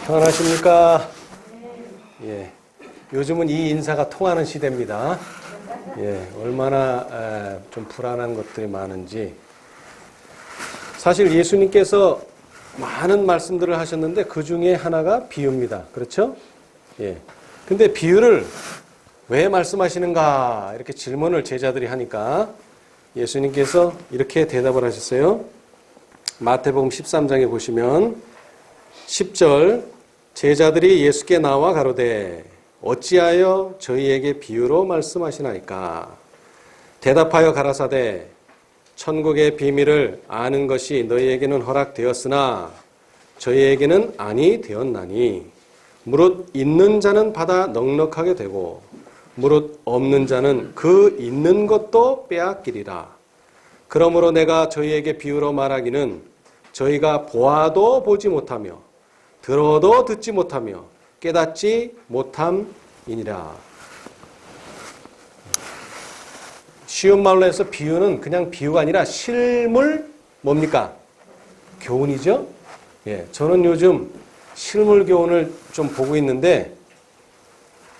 평안하십니까? 예. 요즘은 이 인사가 통하는 시대입니다. 예. 얼마나 좀 불안한 것들이 많은지. 사실 예수님께서 많은 말씀들을 하셨는데 그 중에 하나가 비유입니다. 그렇죠? 예. 근데 비유를 왜 말씀하시는가? 이렇게 질문을 제자들이 하니까 예수님께서 이렇게 대답을 하셨어요. 마태복음 13장에 보시면 10절 제자들이 예수께 나와 가로되 어찌하여 저희에게 비유로 말씀하시나이까? 대답하여 가라사대 천국의 비밀을 아는 것이 너희에게는 허락되었으나 저희에게는 아니 되었나니 무릇 있는 자는 받아 넉넉하게 되고 무릇 없는 자는 그 있는 것도 빼앗기리라. 그러므로 내가 저희에게 비유로 말하기는 저희가 보아도 보지 못하며 들어도 듣지 못하며 깨닫지 못함이니라. 쉬운 말로 해서 비유는 그냥 비유가 아니라 실물 뭡니까? 교훈이죠. 예, 저는 요즘 실물 교훈을 좀 보고 있는데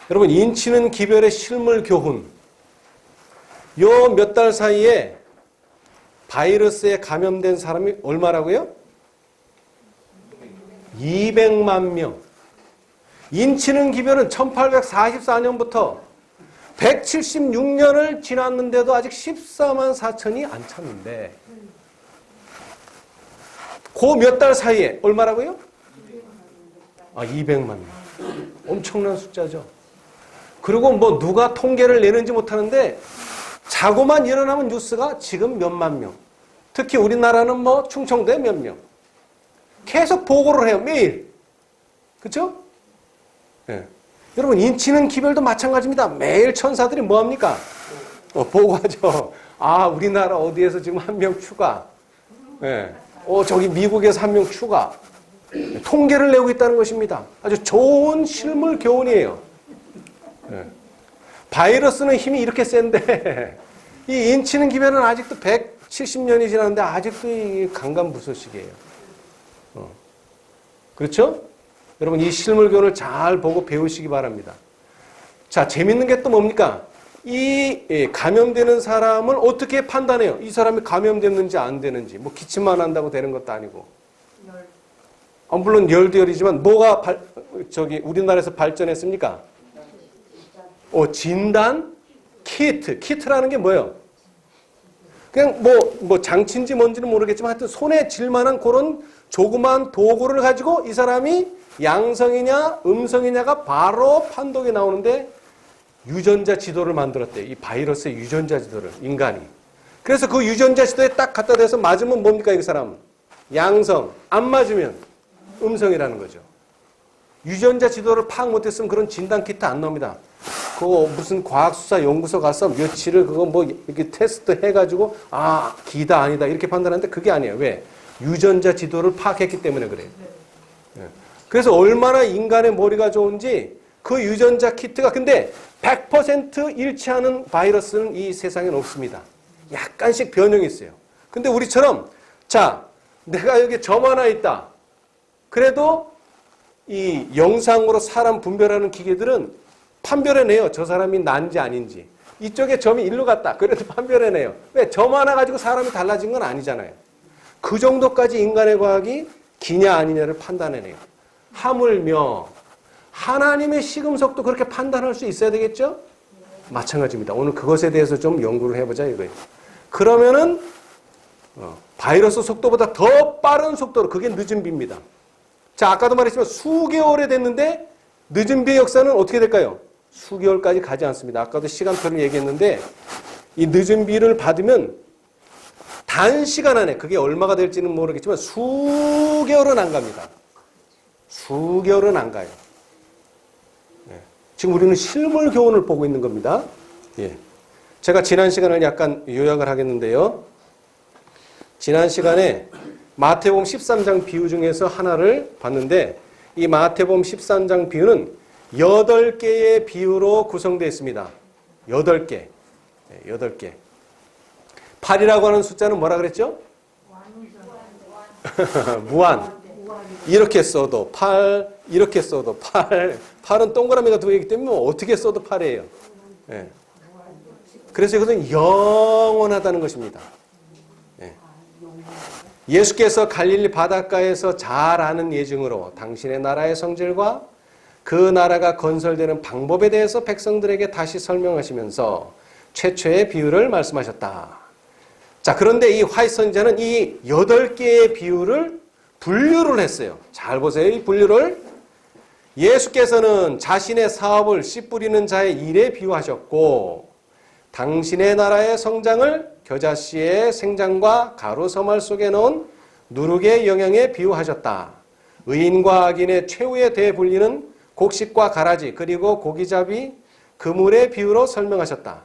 여러분 인치는 기별의 실물 교훈 요 몇 달 사이에 바이러스에 감염된 사람이 얼마라고요? 200만 명. 인치는 기별은 1844년부터 176년을 지났는데도 아직 14만 4천이 안 찼는데 그 몇 달 사이에 얼마라고요? 200만 명. 엄청난 숫자죠. 그리고 뭐 누가 통계를 내는지 못하는데 자고만 일어나면 뉴스가 지금 몇만 명. 특히 우리나라는 뭐 충청도에 몇 명. 계속 보고를 해요. 매일. 그렇죠? 예. 여러분 인치는 기별도 마찬가지입니다. 매일 천사들이 뭐합니까? 보고하죠. 우리나라 어디에서 지금 한 명 추가. 예. 저기 미국에서 한 명 추가. 통계를 내고 있다는 것입니다. 아주 좋은 실물 교훈이에요. 예. 바이러스는 힘이 이렇게 센데 이 인치는 기별은 아직도 170년이 지났는데 아직도 이 강간부소식이에요. 그렇죠? 여러분 이 실물 교훈을 잘 보고 배우시기 바랍니다. 자, 재밌는 게 또 뭡니까? 이 감염되는 사람을 어떻게 판단해요? 이 사람이 감염됐는지 안 되는지. 뭐 기침만 한다고 되는 것도 아니고. 물론 열도 열이지만 뭐가 우리나라에서 발전했습니까? 진단 키트. 키트라는 게 뭐예요? 그냥 뭐 장치인지 뭔지는 모르겠지만 하여튼 손에 쥘만한 그런 조그만 도구를 가지고 이 사람이 양성이냐 음성이냐가 바로 판독이 나오는데 유전자 지도를 만들었대요. 이 바이러스의 유전자 지도를 인간이. 그래서 그 유전자 지도에 딱 갖다 대서 맞으면 뭡니까 이 사람? 양성. 안 맞으면 음성이라는 거죠. 유전자 지도를 파악 못했으면 그런 진단 키트 안 나옵니다. 그거 무슨 과학수사 연구소 가서 며칠을 그거 뭐 이렇게 테스트 해가지고 기다 아니다 이렇게 판단하는데 그게 아니에요. 왜? 유전자 지도를 파악했기 때문에 그래요. 그래서 얼마나 인간의 머리가 좋은지 그 유전자 키트가 근데 100% 일치하는 바이러스는 이 세상에는 없습니다. 약간씩 변형이 있어요. 근데 우리처럼 자 내가 여기 점 하나 있다. 그래도 이 영상으로 사람 분별하는 기계들은 판별해내요. 저 사람이 난지 아닌지. 이쪽에 점이 일로 갔다. 그래도 판별해내요. 왜? 점 하나 가지고 사람이 달라진 건 아니잖아요. 그 정도까지 인간의 과학이 기냐 아니냐를 판단해내요. 하물며 하나님의 시금석도 그렇게 판단할 수 있어야 되겠죠? 마찬가지입니다. 오늘 그것에 대해서 좀 연구를 해보자 이거예요. 그러면은 바이러스 속도보다 더 빠른 속도로 그게 늦은 비입니다. 자, 아까도 말했지만 수개월에 됐는데 늦은 비의 역사는 어떻게 될까요? 수개월까지 가지 않습니다. 아까도 시간표를 얘기했는데 이 늦은 비를 받으면 단시간 안에 그게 얼마가 될지는 모르겠지만 수개월은 안 갑니다. 수개월은 안 가요. 지금 우리는 실물 교훈을 보고 있는 겁니다. 예. 제가 지난 시간을 약간 요약을 하겠는데요. 지난 시간에 마태복음 13장 비유 중에서 하나를 봤는데 이 마태복음 13장 비유는 8개의 비유로 구성되어 있습니다. 8개. 8개. 8이라고 하는 숫자는 뭐라 그랬죠? 무한. 이렇게 써도 8, 이렇게 써도 8. 8은 동그라미가 두 개이기 때문에 어떻게 써도 8이에요. 예. 그래서 이것은 영원하다는 것입니다. 예. 예수께서 갈릴리 바닷가에서 잘 아는 예증으로 당신의 나라의 성질과 그 나라가 건설되는 방법에 대해서 백성들에게 다시 설명하시면서 최초의 비유를 말씀하셨다. 자, 그런데 이 화이트 선지자는 이 8개의 비유를 분류를 했어요. 잘 보세요. 이 분류를. 예수께서는 자신의 사업을 씨 뿌리는 자의 일에 비유하셨고 당신의 나라의 성장을 겨자씨의 생장과 가루 서말 속에 넣은 누룩의 영양에 비유하셨다. 의인과 악인의 최후에 대해 불리는 곡식과 가라지 그리고 고기잡이 그물의 비유로 설명하셨다.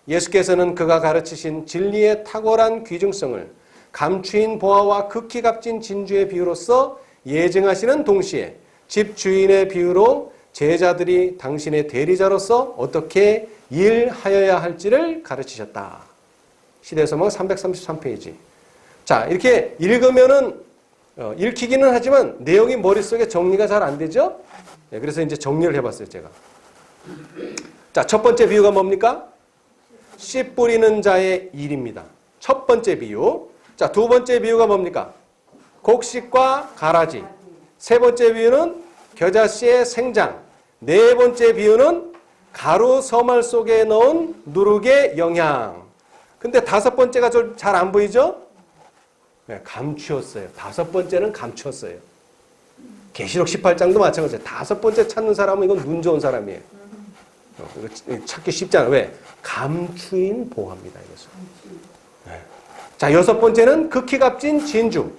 예수께서는 그가 가르치신 진리의 탁월한 귀중성을 감추인 보화와 극히 값진 진주의 비유로서 예증하시는 동시에 집주인의 비유로 제자들이 당신의 대리자로서 어떻게 일하여야 할지를 가르치셨다. 시대서막 333페이지. 자, 이렇게 읽으면은 읽히기는 하지만 내용이 머릿속에 정리가 잘 안 되죠? 네, 그래서 이제 정리를 해봤어요, 제가. 자, 첫 번째 비유가 뭡니까? 씨 뿌리는 자의 일입니다. 첫 번째 비유. 자, 두 번째 비유가 뭡니까? 곡식과 가라지. 세 번째 비유는 겨자씨의 생장. 네 번째 비유는 가루 서말 속에 넣은 누룩의 영양. 근데 다섯 번째가 잘 안 보이죠? 네, 감추었어요. 다섯 번째는 감추었어요. 계시록 18장도 마찬가지예요. 다섯 번째 찾는 사람은 이건 눈 좋은 사람이에요. 이거 찾기 쉽지 않아요. 왜? 감추인 보화입니다. 이것은. 네. 자, 여섯 번째는 극히 값진 진주.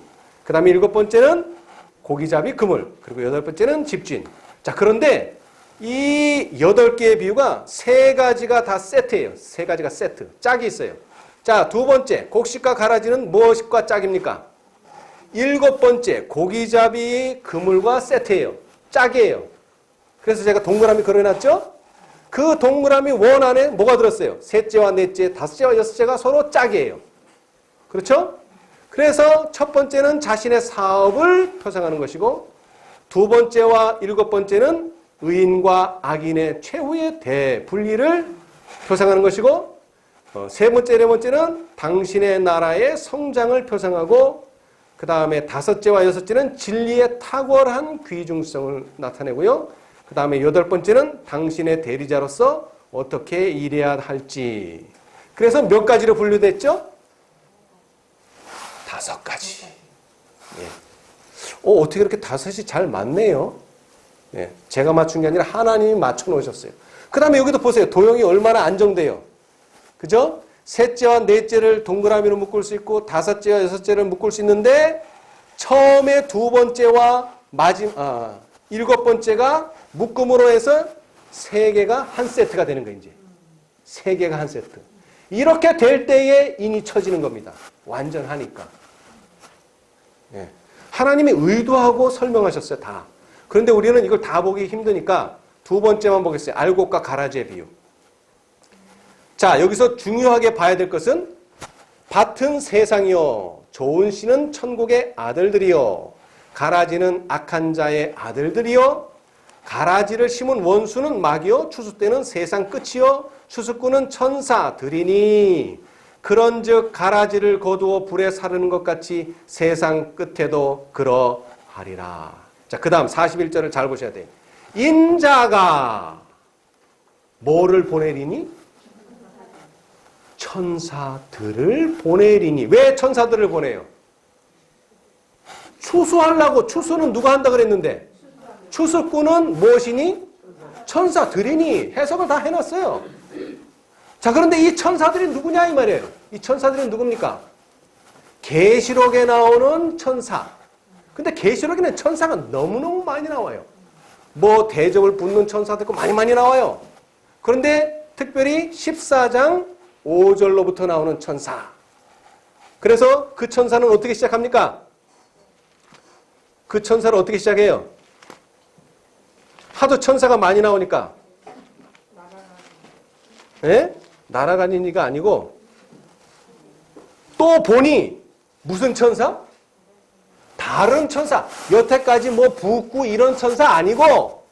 그 다음에 일곱 번째는 고기잡이 그물. 그리고 여덟 번째는 집주인. 자, 그런데 이 8개의 비유가 세 가지가 다 세트예요. 세 가지가 세트. 짝이 있어요. 자, 두 번째 곡식과 가라지는 무엇과 짝입니까? 일곱 번째 고기잡이 그물과 세트예요. 짝이에요. 그래서 제가 동그라미 그려놨죠? 그 동그라미 원 안에 뭐가 들었어요? 셋째와 넷째, 다섯째와 여섯째가 서로 짝이에요. 그렇죠? 그래서 첫 번째는 자신의 사업을 표상하는 것이고 두 번째와 일곱 번째는 의인과 악인의 최후의 대분리를 표상하는 것이고 세 번째, 네 번째는 당신의 나라의 성장을 표상하고 그 다음에 다섯째와 여섯째는 진리의 탁월한 귀중성을 나타내고요. 그 다음에 여덟 번째는 당신의 대리자로서 어떻게 일해야 할지. 그래서 몇 가지로 분류됐죠? 5가지. 예. 어떻게 이렇게 다섯이 잘 맞네요. 예. 제가 맞춘 게 아니라 하나님이 맞춰 놓으셨어요. 그 다음에 여기도 보세요. 도형이 얼마나 안정돼요. 그죠? 셋째와 넷째를 동그라미로 묶을 수 있고 다섯째와 여섯째를 묶을 수 있는데 처음에 두 번째와 일곱 번째가 묶음으로 해서 세 개가 한 세트가 되는 거예요. 이제 세 개가 한 세트. 이렇게 될 때에 인이 쳐지는 겁니다. 완전하니까. 예. 하나님이 의도하고 설명하셨어요. 다. 그런데 우리는 이걸 다 보기 힘드니까 두 번째만 보겠어요. 알곡과 가라지의 비유. 자, 여기서 중요하게 봐야 될 것은 밭은 세상이요 좋은 씨는 천국의 아들들이요 가라지는 악한 자의 아들들이요 가라지를 심은 원수는 마귀요 추수 때는 세상 끝이요 추수꾼은 천사들이니 그런즉 가라지를 거두어 불에 사르는 것 같이 세상 끝에도 그러하리라. 자, 그 다음 41절을 잘 보셔야 돼요. 인자가 뭐를 보내리니? 천사들을 보내리니. 왜 천사들을 보내요? 추수하려고. 추수는 누가 한다 그랬는데? 추수꾼은 무엇이니? 천사들이니. 해석을 다 해놨어요. 자, 그런데 이 천사들이 누구냐 이 말이에요. 이 천사들은 누굽니까? 계시록에 나오는 천사. 근데 계시록에는 천사가 너무너무 많이 나와요. 뭐 대접을 붙는 천사도 있고 많이 나와요. 그런데 특별히 14장 5절로부터 나오는 천사. 그래서 그 천사는 어떻게 시작합니까? 그 천사를 어떻게 시작해요? 하도 천사가 많이 나오니까. 예? 날아가니가 아니고 또 보니 무슨 천사? 다른 천사, 여태까지 뭐 붓고 이런 천사 아니고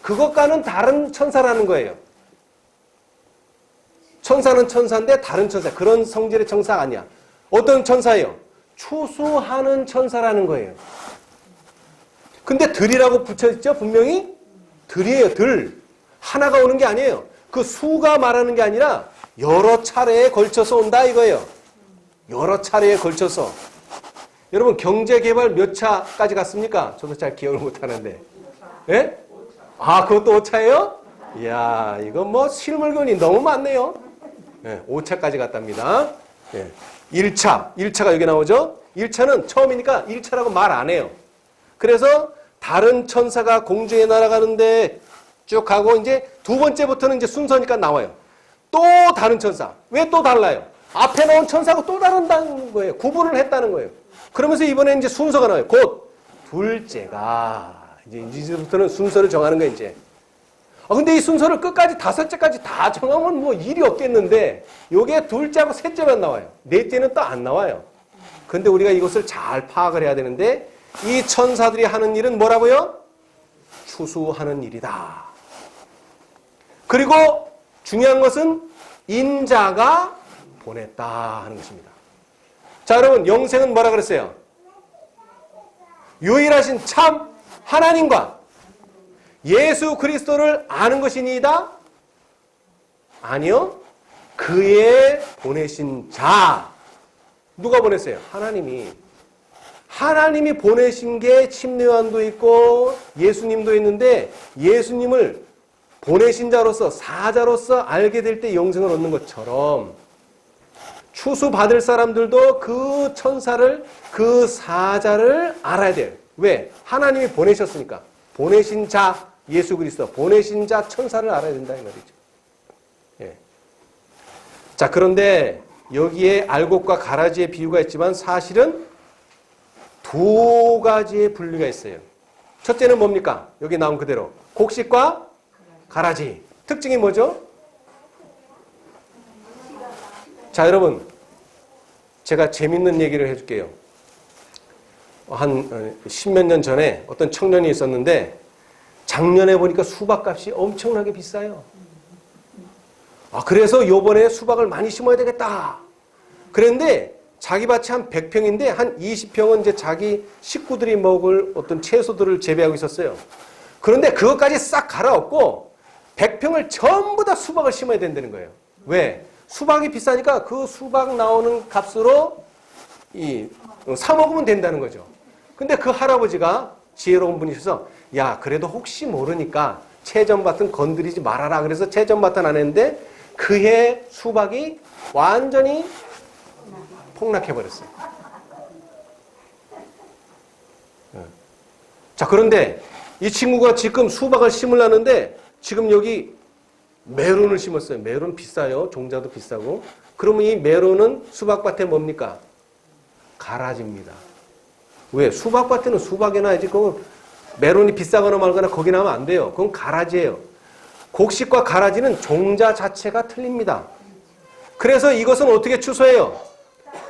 그것과는 다른 천사라는 거예요. 천사는 천사인데 다른 천사, 그런 성질의 천사가 아니야. 어떤 천사예요? 추수하는 천사라는 거예요. 근데 들이라고 붙여있죠? 분명히 들이에요. 들. 하나가 오는 게 아니에요. 그 수가 말하는 게 아니라 여러 차례에 걸쳐서 온다 이거예요. 여러 차례에 걸쳐서. 여러분 경제개발 몇 차까지 갔습니까? 저도 잘 기억을 못하는데. 예? 아, 그것도 5차예요? 이야, 이건 뭐 실물건이 너무 많네요. 예, 5차까지 갔답니다. 예. 1차가 여기 나오죠? 1차는 처음이니까 1차라고 말 안 해요. 그래서 다른 천사가 공중에 날아가는데 쭉 가고 이제 두 번째부터는 이제 순서니까 나와요. 또 다른 천사. 왜 또 달라요? 앞에 나온 천사하고 또 다른다는 거예요. 구분을 했다는 거예요. 그러면서 이번에 이제 순서가 나와요. 곧 둘째가 이제부터는 순서를 정하는 거예요, 이제. 근데 이 순서를 끝까지 5째까지 다 정하면 뭐 일이 없겠는데 요게 둘째하고 셋째만 나와요. 넷째는 또 안 나와요. 근데 우리가 이것을 잘 파악을 해야 되는데 이 천사들이 하는 일은 뭐라고요? 추수하는 일이다. 그리고 중요한 것은 인자가 보냈다 하는 것입니다. 자, 여러분 영생은 뭐라 그랬어요? 유일하신 참 하나님과 예수 그리스도를 아는 것이니이다? 아니요. 그의 보내신 자. 누가 보냈어요? 하나님이. 하나님이 보내신 게 침례요한도 있고 예수님도 있는데 예수님을 보내신 자로서 사자로서 알게 될 때 영생을 얻는 것처럼 추수 받을 사람들도 그 천사를 그 사자를 알아야 돼요. 왜? 하나님이 보내셨으니까. 보내신 자 예수 그리스도, 보내신 자 천사를 알아야 된다 이 말이죠. 예. 자, 그런데 여기에 알곡과 가라지의 비유가 있지만 사실은 두 가지의 분류가 있어요. 첫째는 뭡니까? 여기 나온 그대로 곡식과 가라지. 특징이 뭐죠? 자, 여러분 제가 재밌는 얘기를 해줄게요. 한 10몇 년 전에 어떤 청년이 있었는데 작년에 보니까 수박값이 엄청나게 비싸요. 그래서 요번에 수박을 많이 심어야 되겠다. 그런데 자기 밭이 한 100평인데 한 20평은 이제 자기 식구들이 먹을 어떤 채소들을 재배하고 있었어요. 그런데 그것까지 싹 갈아엎고 100평을 전부 다 수박을 심어야 된다는 거예요. 왜? 수박이 비싸니까 그 수박 나오는 값으로 사 먹으면 된다는 거죠. 근데 그 할아버지가 지혜로운 분이셔서 야, 그래도 혹시 모르니까 채전밭은 건드리지 말아라. 그래서 채전밭은 안 했는데 그해 수박이 완전히 폭락해버렸어요. 자, 그런데 이 친구가 지금 수박을 심으려는데 지금 여기 메론을 심었어요. 메론 비싸요. 종자도 비싸고. 그러면 이 메론은 수박밭에 뭡니까? 가라지입니다. 왜? 수박밭에는 수박이 나야지. 그 메론이 비싸거나 말거나 거기 나면 안 돼요. 그건 가라지예요. 곡식과 가라지는 종자 자체가 틀립니다. 그래서 이것은 어떻게 추수해요?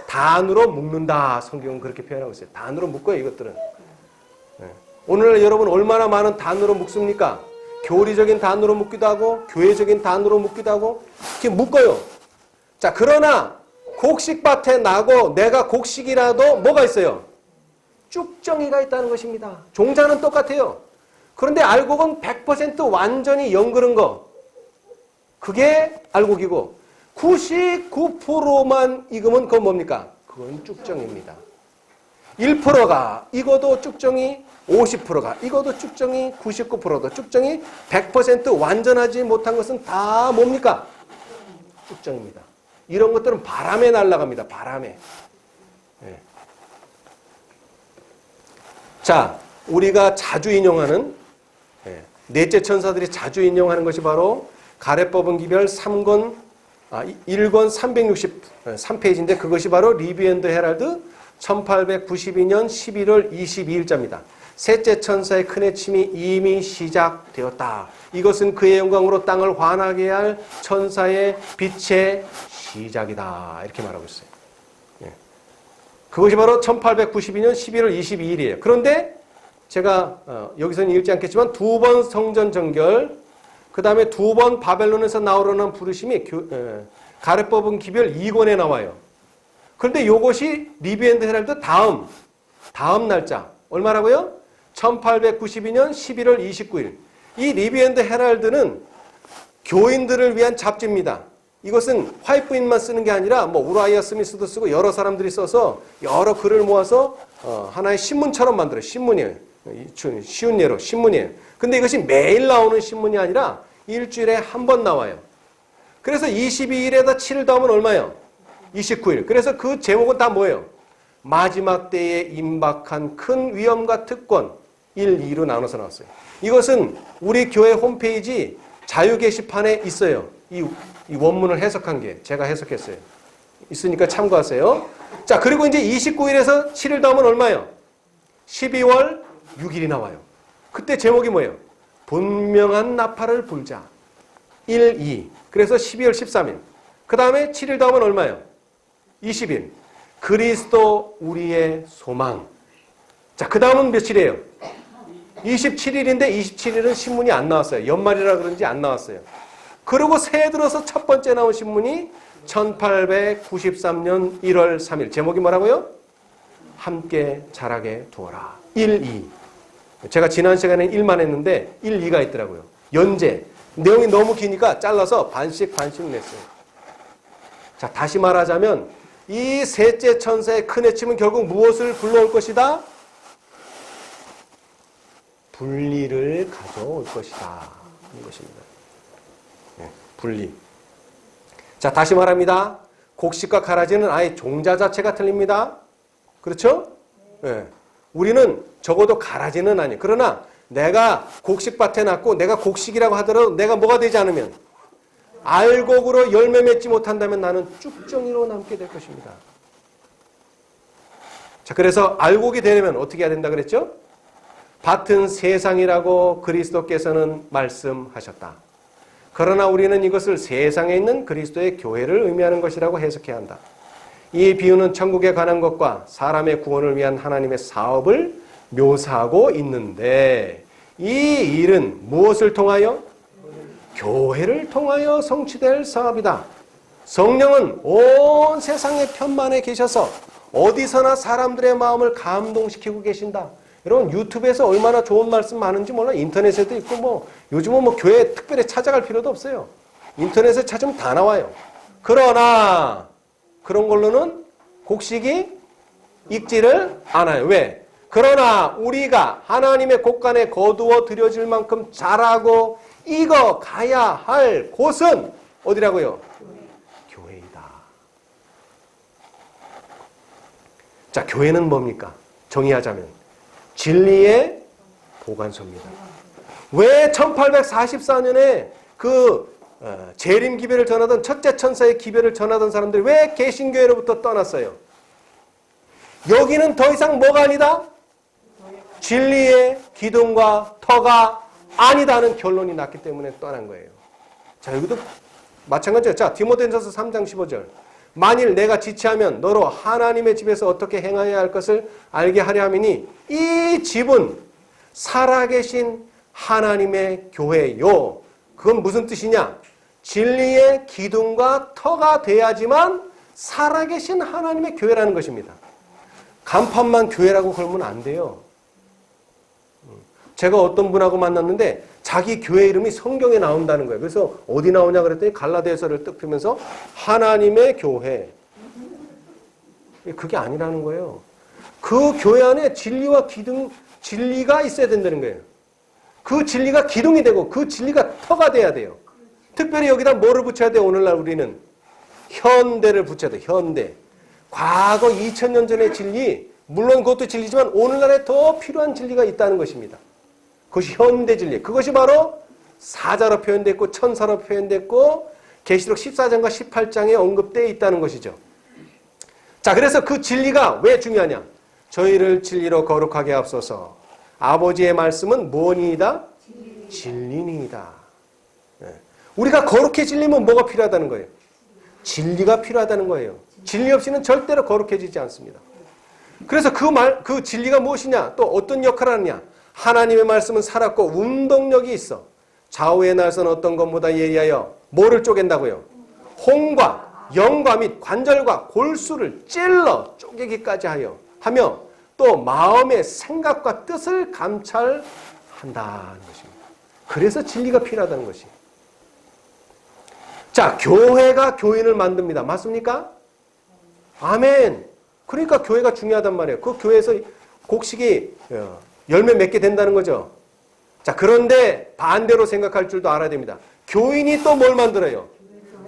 단으로 묶는다. 성경은 그렇게 표현하고 있어요. 단으로 묶어요, 이것들은. 오늘날 여러분 얼마나 많은 단으로 묶습니까? 교리적인 단으로 묶기도 하고 교회적인 단으로 묶기도 하고 이렇게 묶어요. 자, 그러나 곡식밭에 나고 내가 곡식이라도 뭐가 있어요? 쭉정이가 있다는 것입니다. 종자는 똑같아요. 그런데 알곡은 100% 완전히 연그른 거. 그게 알곡이고 99%만 익으면 그건 뭡니까? 그건 쭉정입니다. 1%가 익어도 쭉정이, 50%가 익어도 쭉정이, 99%도 쭉정이, 100% 완전하지 못한 것은 다 뭡니까? 쭉정입니다. 이런 것들은 바람에 날아갑니다. 바람에. 네. 자, 우리가 자주 인용하는 넷째 천사들이 자주 인용하는 것이 바로 가래법은 기별 1권 363페이지인데 그것이 바로 리뷰 앤드 헤럴드 1892년 11월 22일자입니다. 셋째 천사의 큰 해침이 이미 시작되었다. 이것은 그의 영광으로 땅을 환하게 할 천사의 빛의 시작이다. 이렇게 말하고 있어요. 그것이 바로 1892년 11월 22일이에요. 그런데 제가 여기서는 읽지 않겠지만 두 번 성전 정결, 그 다음에 두 번 바벨론에서 나오려는 부르심이 가래 뽑은 기별 2권에 나와요. 그런데 이것이 리비 앤드 헤럴드 다음 날짜 얼마라고요? 1892년 11월 29일. 이 리비 앤드 헤럴드는 교인들을 위한 잡지입니다. 이것은 화이트인만 쓰는 게 아니라 뭐 우라이아 스미스도 쓰고 여러 사람들이 써서 여러 글을 모아서 하나의 신문처럼 만들어요. 신문이에요. 쉬운 예로 신문이에요. 근데 이것이 매일 나오는 신문이 아니라 일주일에 한 번 나와요. 그래서 22일에다 7을 더하면 얼마예요? 29일. 그래서 그 제목은 다 뭐예요? 마지막 때에 임박한 큰 위험과 특권 1, 2로 나눠서 나왔어요. 이것은 우리 교회 홈페이지 자유 게시판에 있어요. 이 원문을 해석한 게 제가 해석했어요. 있으니까 참고하세요. 자, 그리고 이제 29일에서 7일 더하면 얼마예요? 12월 6일이 나와요. 그때 제목이 뭐예요? 분명한 나팔을 불자. 1, 2. 그래서 12월 13일. 그 다음에 7일 더하면 얼마예요? 20일. 그리스도 우리의 소망. 자, 그 다음은 며칠이에요? 27일인데 27일은 신문이 안 나왔어요. 연말이라 그런지 안 나왔어요. 그리고 새해 들어서 첫 번째 나온 신문이 1893년 1월 3일. 제목이 뭐라고요? 함께 자라게 두어라. 1, 2. 제가 지난 시간에 1만 했는데 1, 2가 있더라고요. 연재. 내용이 너무 기니까 잘라서 반씩 냈어요. 자, 다시 말하자면 이 셋째 천사의 큰 외침은 결국 무엇을 불러올 것이다? 분리를 가져올 것이다. 이것입니다. 네, 분리. 자, 다시 말합니다. 곡식과 가라지는 아예 종자 자체가 틀립니다. 그렇죠? 네. 우리는 적어도 가라지는 아니에요. 그러나 내가 곡식밭에 났고 내가 곡식이라고 하더라도 내가 뭐가 되지 않으면 알곡으로 열매 맺지 못한다면 나는 쭉정이로 남게 될 것입니다. 자, 그래서 알곡이 되려면 어떻게 해야 된다 그랬죠? 밭은 세상이라고 그리스도께서는 말씀하셨다. 그러나 우리는 이것을 세상에 있는 그리스도의 교회를 의미하는 것이라고 해석해야 한다. 이 비유는 천국에 관한 것과 사람의 구원을 위한 하나님의 사업을 묘사하고 있는데 이 일은 무엇을 통하여? 교회를 통하여 성취될 사업이다. 성령은 온 세상의 편만에 계셔서 어디서나 사람들의 마음을 감동시키고 계신다. 여러분 유튜브에서 얼마나 좋은 말씀 많은지 몰라. 인터넷에도 있고 뭐 요즘은 뭐 교회 특별히 찾아갈 필요도 없어요. 인터넷에 찾으면 다 나와요. 그러나 그런 걸로는 곡식이 익지를 않아요. 왜? 그러나 우리가 하나님의 곳간에 거두어 들여질 만큼 자라고 익어 가야 할 곳은 어디라고요? 교회이다. 자, 교회는 뭡니까? 정의하자면 진리의 보관소입니다. 왜 1844년에 그 재림 기별을 전하던 첫째 천사의 기별을 전하던 사람들이 왜 개신교회로부터 떠났어요? 여기는 더 이상 뭐가 아니다? 진리의 기둥과 터가 아니다는 결론이 났기 때문에 떠난 거예요. 자, 여기도 마찬가지예요. 자, 디모데전서 3장 15절. 만일 내가 지체하면 너로 하나님의 집에서 어떻게 행하여야 할 것을 알게 하려 함이니 이 집은 살아계신 하나님의 교회요. 그건 무슨 뜻이냐? 진리의 기둥과 터가 돼야지만 살아계신 하나님의 교회라는 것입니다. 간판만 교회라고 걸면 안 돼요. 제가 어떤 분하고 만났는데 자기 교회 이름이 성경에 나온다는 거예요. 그래서 어디 나오냐 그랬더니 갈라디아서를 뜩 펴면서 하나님의 교회. 그게 아니라는 거예요. 그 교회 안에 진리와 기둥, 진리가 있어야 된다는 거예요. 그 진리가 기둥이 되고 그 진리가 터가 돼야 돼요. 특별히 여기다 뭐를 붙여야 돼요? 오늘날 우리는 현대를 붙여야 돼요. 현대. 과거 2000년 전의 진리, 물론 그것도 진리지만 오늘날에 더 필요한 진리가 있다는 것입니다. 그것이 현대 진리. 그것이 바로 사자로 표현됐고 천사로 표현됐고 계시록 14장과 18장에 언급되어 있다는 것이죠. 자, 그래서 그 진리가 왜 중요하냐? 저희를 진리로 거룩하게 앞서서 아버지의 말씀은 무엇이다? 진리니이다. 우리가 거룩해지려면 뭐가 필요하다는 거예요? 진리가 필요하다는 거예요. 진리 없이는 절대로 거룩해지지 않습니다. 그래서 그 진리가 무엇이냐? 또 어떤 역할을 하느냐? 하나님의 말씀은 살았고 운동력이 있어. 좌우의 날선 어떤 것보다 예리하여 뭐를 쪼갠다고요? 홍과 영과 및 관절과 골수를 찔러 쪼개기까지 하며 또 마음의 생각과 뜻을 감찰한다는 것입니다. 그래서 진리가 필요하다는 것이. 자, 교회가 교인을 만듭니다. 맞습니까? 아멘. 그러니까 교회가 중요하단 말이에요. 그 교회에서 곡식이 열매 맺게 된다는 거죠. 자, 그런데 반대로 생각할 줄도 알아야 됩니다. 교인이 또 뭘 만들어요?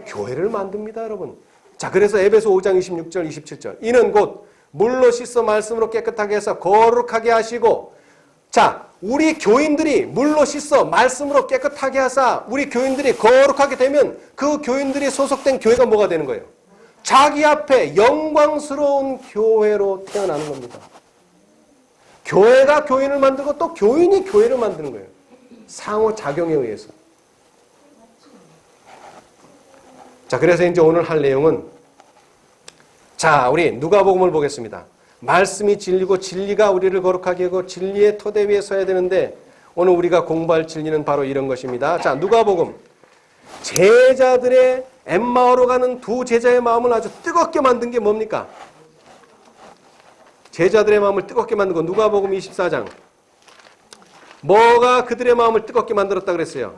교회를 만듭니다, 여러분. 자, 그래서 에베소 5장 26절, 27절. 이는 곧 물로 씻어 말씀으로 깨끗하게 해서 거룩하게 하시고, 자, 우리 교인들이 물로 씻어 말씀으로 깨끗하게 하사 우리 교인들이 거룩하게 되면 그 교인들이 소속된 교회가 뭐가 되는 거예요? 자기 앞에 영광스러운 교회로 태어나는 겁니다. 교회가 교인을 만들고 또 교인이 교회를 만드는 거예요. 상호작용에 의해서. 자, 그래서 이제 오늘 할 내용은, 자, 우리 누가복음을 보겠습니다. 말씀이 진리고 진리가 우리를 거룩하게 하고 진리의 토대 위에 서야 되는데 오늘 우리가 공부할 진리는 바로 이런 것입니다. 자, 누가복음. 제자들의 엠마오로 가는 두 제자의 마음을 아주 뜨겁게 만든 게 뭡니까? 제자들의 마음을 뜨겁게 만든 거 누가복음 24장. 뭐가 그들의 마음을 뜨겁게 만들었다 그랬어요?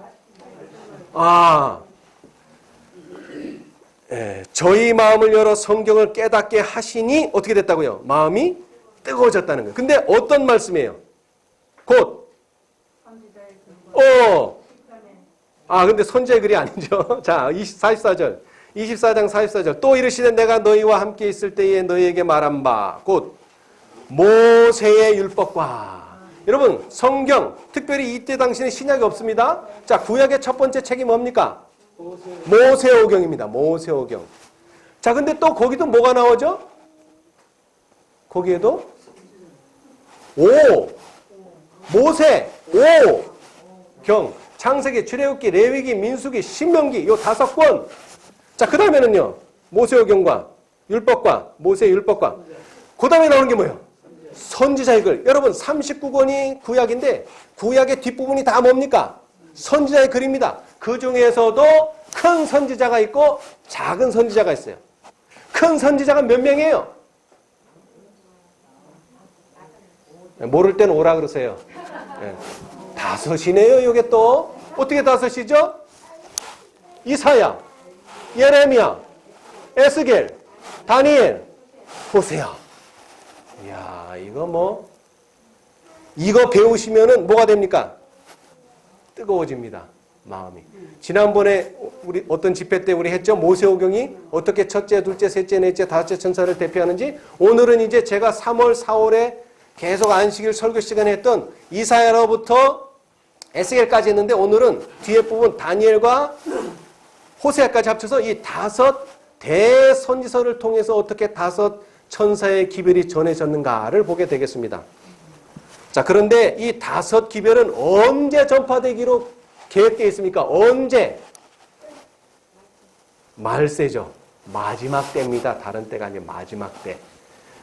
저희 마음을 열어 성경을 깨닫게 하시니 어떻게 됐다고요? 마음이 뜨거워졌다는 거예요. 근데 어떤 말씀이에요? 곧 근데 선지자의 글이 아니죠. 자, 44절. 24장 44절. 또 이르시되 내가 너희와 함께 있을 때에 너희에게 말한 바 곧 모세의 율법과. 여러분, 성경, 특별히 이때 당시에는 신약이 없습니다. 자, 구약의 첫 번째 책이 뭡니까? 모세오경입니다. 모세오경. 자, 근데 또 거기도 뭐가 나오죠? 거기에도 모세, 경, 창세기, 출애굽기, 레위기, 민수기, 신명기 요 5권. 자, 그 다음에는요. 모세오경과 율법과 모세의 율법과 그 다음에 나오는 게 뭐예요? 선지자의 글. 여러분 39권이 구약인데 구약의 뒷부분이 다 뭡니까? 선지자의 글입니다. 그 중에서도 큰 선지자가 있고 작은 선지자가 있어요. 큰 선지자가 몇 명이에요? 모를 때는 오라 그러세요. 5이네요. 이게 또 어떻게 5이죠? 이사야, 예레미야, 에스겔, 다니엘, 호세아. 이야, 이거 배우시면은 뭐가 됩니까? 뜨거워집니다. 마음이. 지난번에 우리 어떤 집회 때 우리 했죠? 모세오경이 어떻게 첫째, 둘째, 셋째, 넷째, 다섯째 천사를 대표하는지. 오늘은 이제 제가 3월, 4월에 계속 안식일 설교 시간에 했던 이사야로부터 에스겔까지 했는데 오늘은 뒤에 부분 다니엘과 호세아까지 합쳐서 이 5 대선지서를 통해서 어떻게 5 천사의 기별이 전해졌는가를 보게 되겠습니다. 자, 그런데 이 5 기별은 언제 전파되기로 계획되어 있습니까? 언제? 말세죠. 마지막 때입니다. 다른 때가 아니라 마지막 때.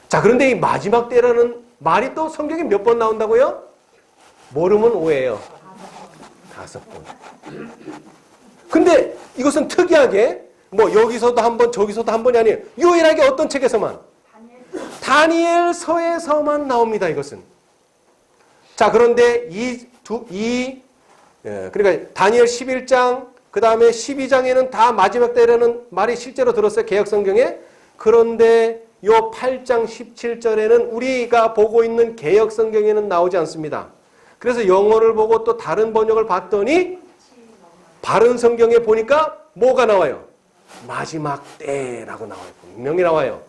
자, 그런데 이 마지막 때라는 말이 또 성경에 몇 번 나온다고요? 모르면 오해예요. 5번. 근데 이것은 특이하게 여기서도 한 번, 저기서도 한 번이 아니에요. 유일하게 어떤 책에서만? 다니엘서에서만 나옵니다. 이것은. 자, 그런데 그러니까 다니엘 11장 그 다음에 12장에는 다 마지막 때라는 말이 실제로 들었어요. 개역성경에. 그런데 요 8장 17절에는 우리가 보고 있는 개역성경에는 나오지 않습니다. 그래서 영어를 보고 또 다른 번역을 봤더니 바른 성경에 보니까 뭐가 나와요? 마지막 때라고 나와요. 분명히 나와요.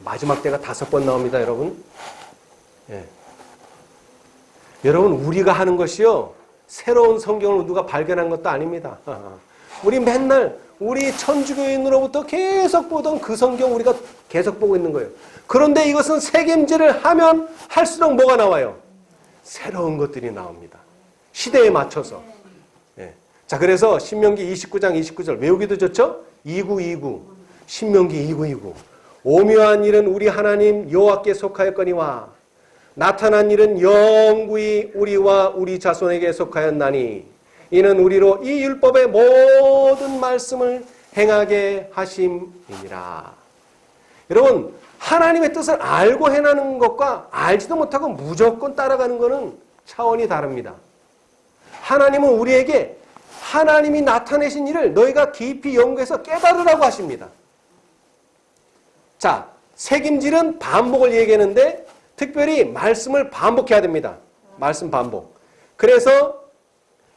마지막 때가 5번 나옵니다, 여러분. 예. 여러분, 우리가 하는 것이요, 새로운 성경을 누가 발견한 것도 아닙니다. 우리 맨날 우리 천주교인으로부터 계속 보던 그 성경 우리가 계속 보고 있는 거예요. 그런데 이것은 새김질을 하면 할수록 뭐가 나와요? 새로운 것들이 나옵니다. 시대에 맞춰서. 예. 자, 그래서 신명기 29장 29절 외우기도 좋죠? 2929. 신명기 2929. 오묘한 일은 우리 하나님 여호와께 속하였거니와 나타난 일은 영구히 우리와 우리 자손에게 속하였나니 이는 우리로 이 율법의 모든 말씀을 행하게 하심이니라. 여러분, 하나님의 뜻을 알고 행하는 것과 알지도 못하고 무조건 따라가는 것은 차원이 다릅니다. 하나님은 우리에게 하나님이 나타내신 일을 너희가 깊이 연구해서 깨달으라고 하십니다. 자, 책임질은 반복을 얘기하는데 특별히 말씀을 반복해야 됩니다. 말씀 반복. 그래서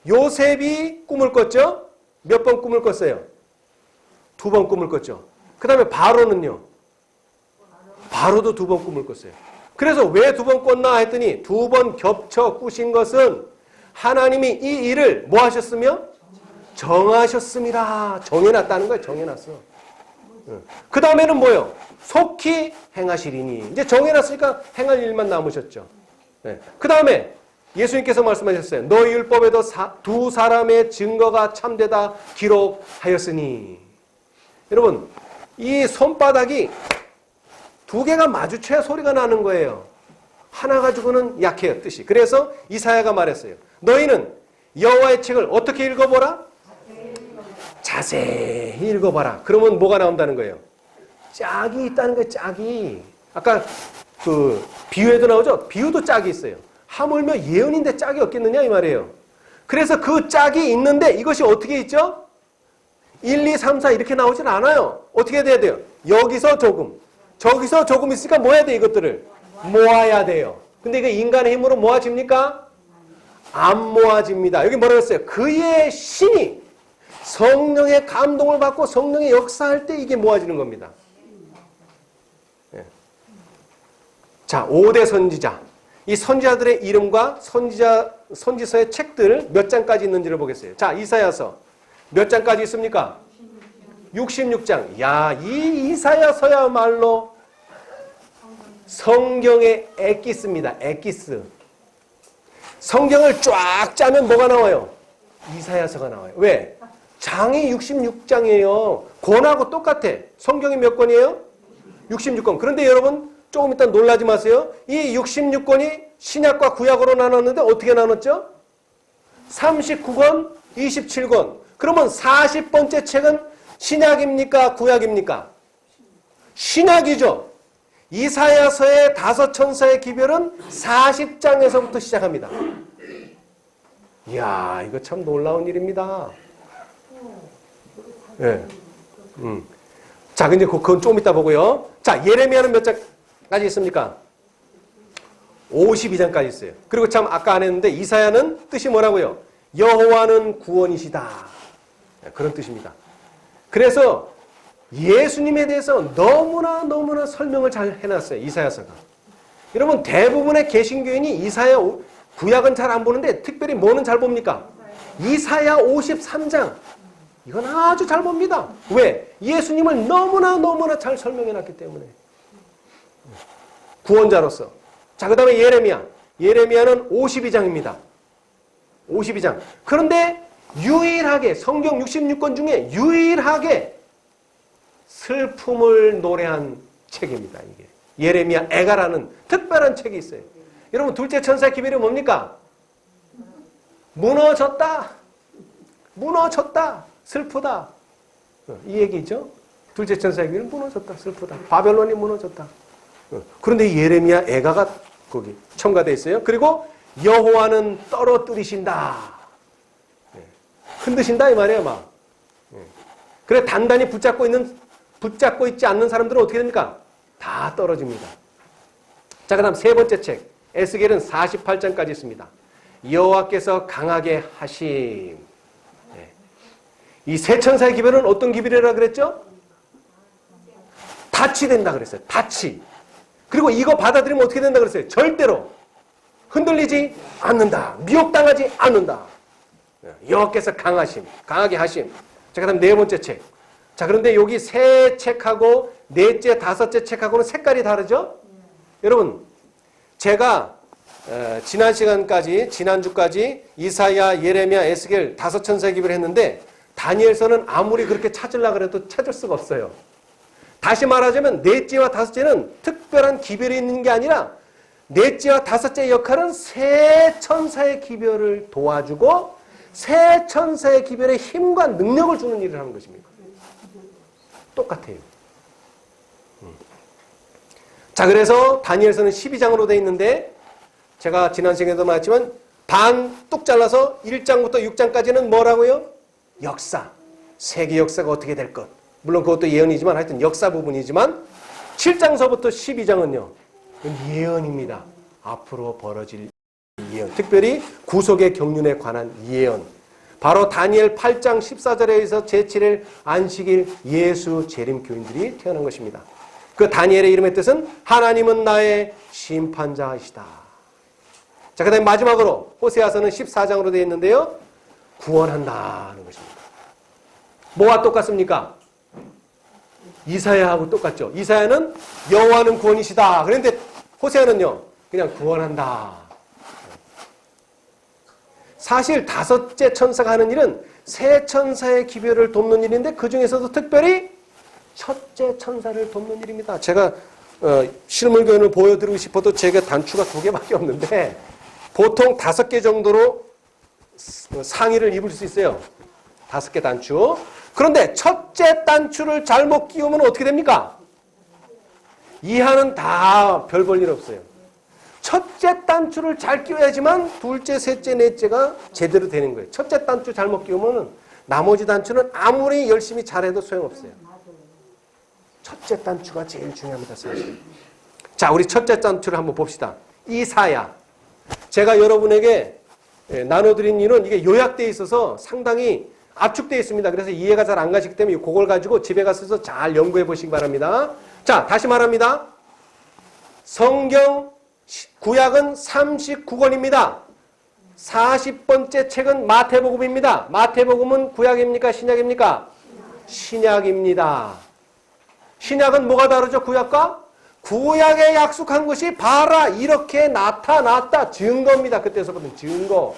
요셉이 꿈을 꿨죠? 몇 번 꿈을 꿨어요? 2번 꿈을 꿨죠. 그 다음에 바로는요? 바로도 2번 꿈을 꿨어요. 그래서 왜 2번 꿨나 했더니 2번 겹쳐 꾸신 것은 하나님이 이 일을 뭐 하셨으며? 정하셨습니다. 정해놨다는 거예요. 정해놨어. 그 다음에는 뭐예요? 속히 행하시리니. 이제 정해놨으니까 행할 일만 남으셨죠. 그 다음에 예수님께서 말씀하셨어요. 너희 율법에도 두 사람의 증거가 참되다 기록하였으니. 여러분, 이 손바닥이 2개가 마주쳐야 소리가 나는 거예요. 하나 가지고는 약해요, 뜻이. 그래서 이사야가 말했어요. 너희는 여호와의 책을 어떻게 읽어보라? 자세히 읽어봐라. 그러면 뭐가 나온다는 거예요? 짝이 있다는 거예요, 짝이. 아까 그 비유에도 나오죠? 비유도 짝이 있어요. 하물며 예언인데 짝이 없겠느냐 이 말이에요. 그래서 그 짝이 있는데 이것이 어떻게 있죠? 1, 2, 3, 4 이렇게 나오진 않아요. 어떻게 돼야 돼요? 여기서 조금, 저기서 조금 있으니까 뭐 해야 돼? 이것들을 모아야 돼요. 근데 이게 인간의 힘으로 모아집니까? 안 모아집니다. 여기 뭐라고 했어요? 그의 신이 성령의 감동을 받고 성령의 역사할 때 이게 모아지는 겁니다. 예. 자, 5대 선지자. 이 선지자들의 이름과 선지서의 책들 몇 장까지 있는지를 보겠어요. 자, 이사야서 몇 장까지 있습니까? 66장. 야, 이 이사야서야말로 성경의 엑기스입니다. 엑기스. 성경을 쫙 짜면 뭐가 나와요? 이사야서가 나와요. 왜? 장이 66장이에요. 권하고 똑같아. 성경이 몇 권이에요? 66권. 그런데 여러분 조금 이따 놀라지 마세요. 이 66권이 신약과 구약으로 나눴는데 어떻게 나눴죠? 39권, 27권. 그러면 40번째 책은 신약입니까? 구약입니까? 신약이죠. 이사야서의 5천사의 기별은 40장에서부터 시작합니다. 이야, 이거 참 놀라운 일입니다. 예. 자, 근데 그건 좀 이따 보고요. 자, 예레미야는 몇 장까지 있습니까? 52장까지 있어요. 그리고 참 아까 안 했는데 이사야는 뜻이 뭐라고요? 여호와는 구원이시다. 그런 뜻입니다. 그래서 예수님에 대해서 너무나 설명을 잘 해놨어요. 이사야서가. 여러분 대부분의 개신교인이 이사야 구약은 잘 안 보는데 특별히 뭐는 잘 봅니까? 이사야 53장. 이건 아주 잘 봅니다. 왜? 예수님을 너무나 잘 설명해놨기 때문에. 구원자로서. 자, 그 다음에 예레미야. 예레미야는 52장입니다. 52장. 그런데 유일하게 성경 66권 중에 유일하게 슬픔을 노래한 책입니다. 이게 예레미야 애가라는 특별한 책이 있어요. 여러분 둘째 천사의 기별이 뭡니까? 무너졌다. 무너졌다. 슬프다. 이 얘기죠. 둘째 천사의 기별은 무너졌다. 슬프다. 바벨론이 무너졌다. 그런데 예레미야 애가가 거기 첨가되어 있어요. 그리고 여호와는 떨어뜨리신다. 흔드신다 이 말이에요. 막. 그래 단단히 붙잡고 있지 않는 사람들은 어떻게 됩니까? 다 떨어집니다. 자, 그 다음 세 번째 책 에스겔은 48장까지 있습니다. 여호와께서 강하게 하심. 이 세 천사의 기별은 어떤 기별이라고 그랬죠? 닻이 된다 그랬어요. 닻이. 그리고 이거 받아들이면 어떻게 된다 그랬어요? 절대로 흔들리지 않는다. 미혹당하지 않는다. 여호와께서 강하게 하심. 자, 그 다음 네 번째 책. 자, 그런데 여기 세 책하고 넷째, 다섯째 책하고는 색깔이 다르죠? 여러분, 제가 지난 시간까지, 지난주까지 이사야, 예레미야, 에스겔 5천사의 기별을 했는데 다니엘서는 아무리 그렇게 찾으려고 해도 찾을 수가 없어요. 다시 말하자면 넷째와 다섯째는 특별한 기별이 있는 게 아니라 넷째와 다섯째의 역할은 세 천사의 기별을 도와주고 세 천사의 기별에 힘과 능력을 주는 일을 하는 것입니다. 똑같아요. 자, 그래서 다니엘서는 12장으로 되어 있는데 제가 지난 시간에도 말했지만 반 뚝 잘라서 1장부터 6장까지는 뭐라고요? 역사. 세계 역사가 어떻게 될 것. 물론 그것도 예언이지만 하여튼 역사 부분이지만 7장서부터 12장은요. 예언입니다. 앞으로 벌어질 예언. 특별히 구속의 경륜에 관한 예언. 바로 다니엘 8장 14절에서 제7일 안식일 예수 재림 교인들이 태어난 것입니다. 그 다니엘의 이름의 뜻은 하나님은 나의 심판자이시다. 자, 그 다음에 마지막으로 호세아서는 14장으로 되어 있는데요. 구원한다는 것입니다. 뭐와 똑같습니까? 이사야하고 똑같죠. 이사야는 여호와는 구원이시다. 그런데 호세아는요. 그냥 구원한다. 사실 다섯째 천사가 하는 일은 세 천사의 기별을 돕는 일인데 그 중에서도 특별히 첫째 천사를 돕는 일입니다. 제가 실물교훈을 보여드리고 싶어도 제가 단추가 2개밖에 없는데 보통 5개 정도로 상의를 입을 수 있어요. 5개 단추. 그런데 첫째 단추를 잘못 끼우면 어떻게 됩니까? 이하는 다 별 볼 일 없어요. 첫째 단추를 잘 끼워야지만 둘째, 셋째, 넷째가 제대로 되는 거예요. 첫째 단추 잘못 끼우면 나머지 단추는 아무리 열심히 잘해도 소용없어요. 첫째 단추가 제일 중요합니다, 사실. 자, 우리 첫째 단추를 한번 봅시다. 이사야. 제가 여러분에게 나눠드린 이유는 이게 요약되어 있어서 상당히 압축되어 있습니다. 그래서 이해가 잘 안 가시기 때문에 그걸 가지고 집에 가서 잘 연구해 보시기 바랍니다. 자, 다시 말합니다. 성경 구약은 39권입니다. 40번째 책은 마태복음입니다. 마태복음은 구약입니까? 신약입니까? 신약입니다. 신약은 뭐가 다르죠? 구약과? 구약에 약속한 것이 봐라 이렇게 나타났다. 증거입니다. 그때서부터는 증거.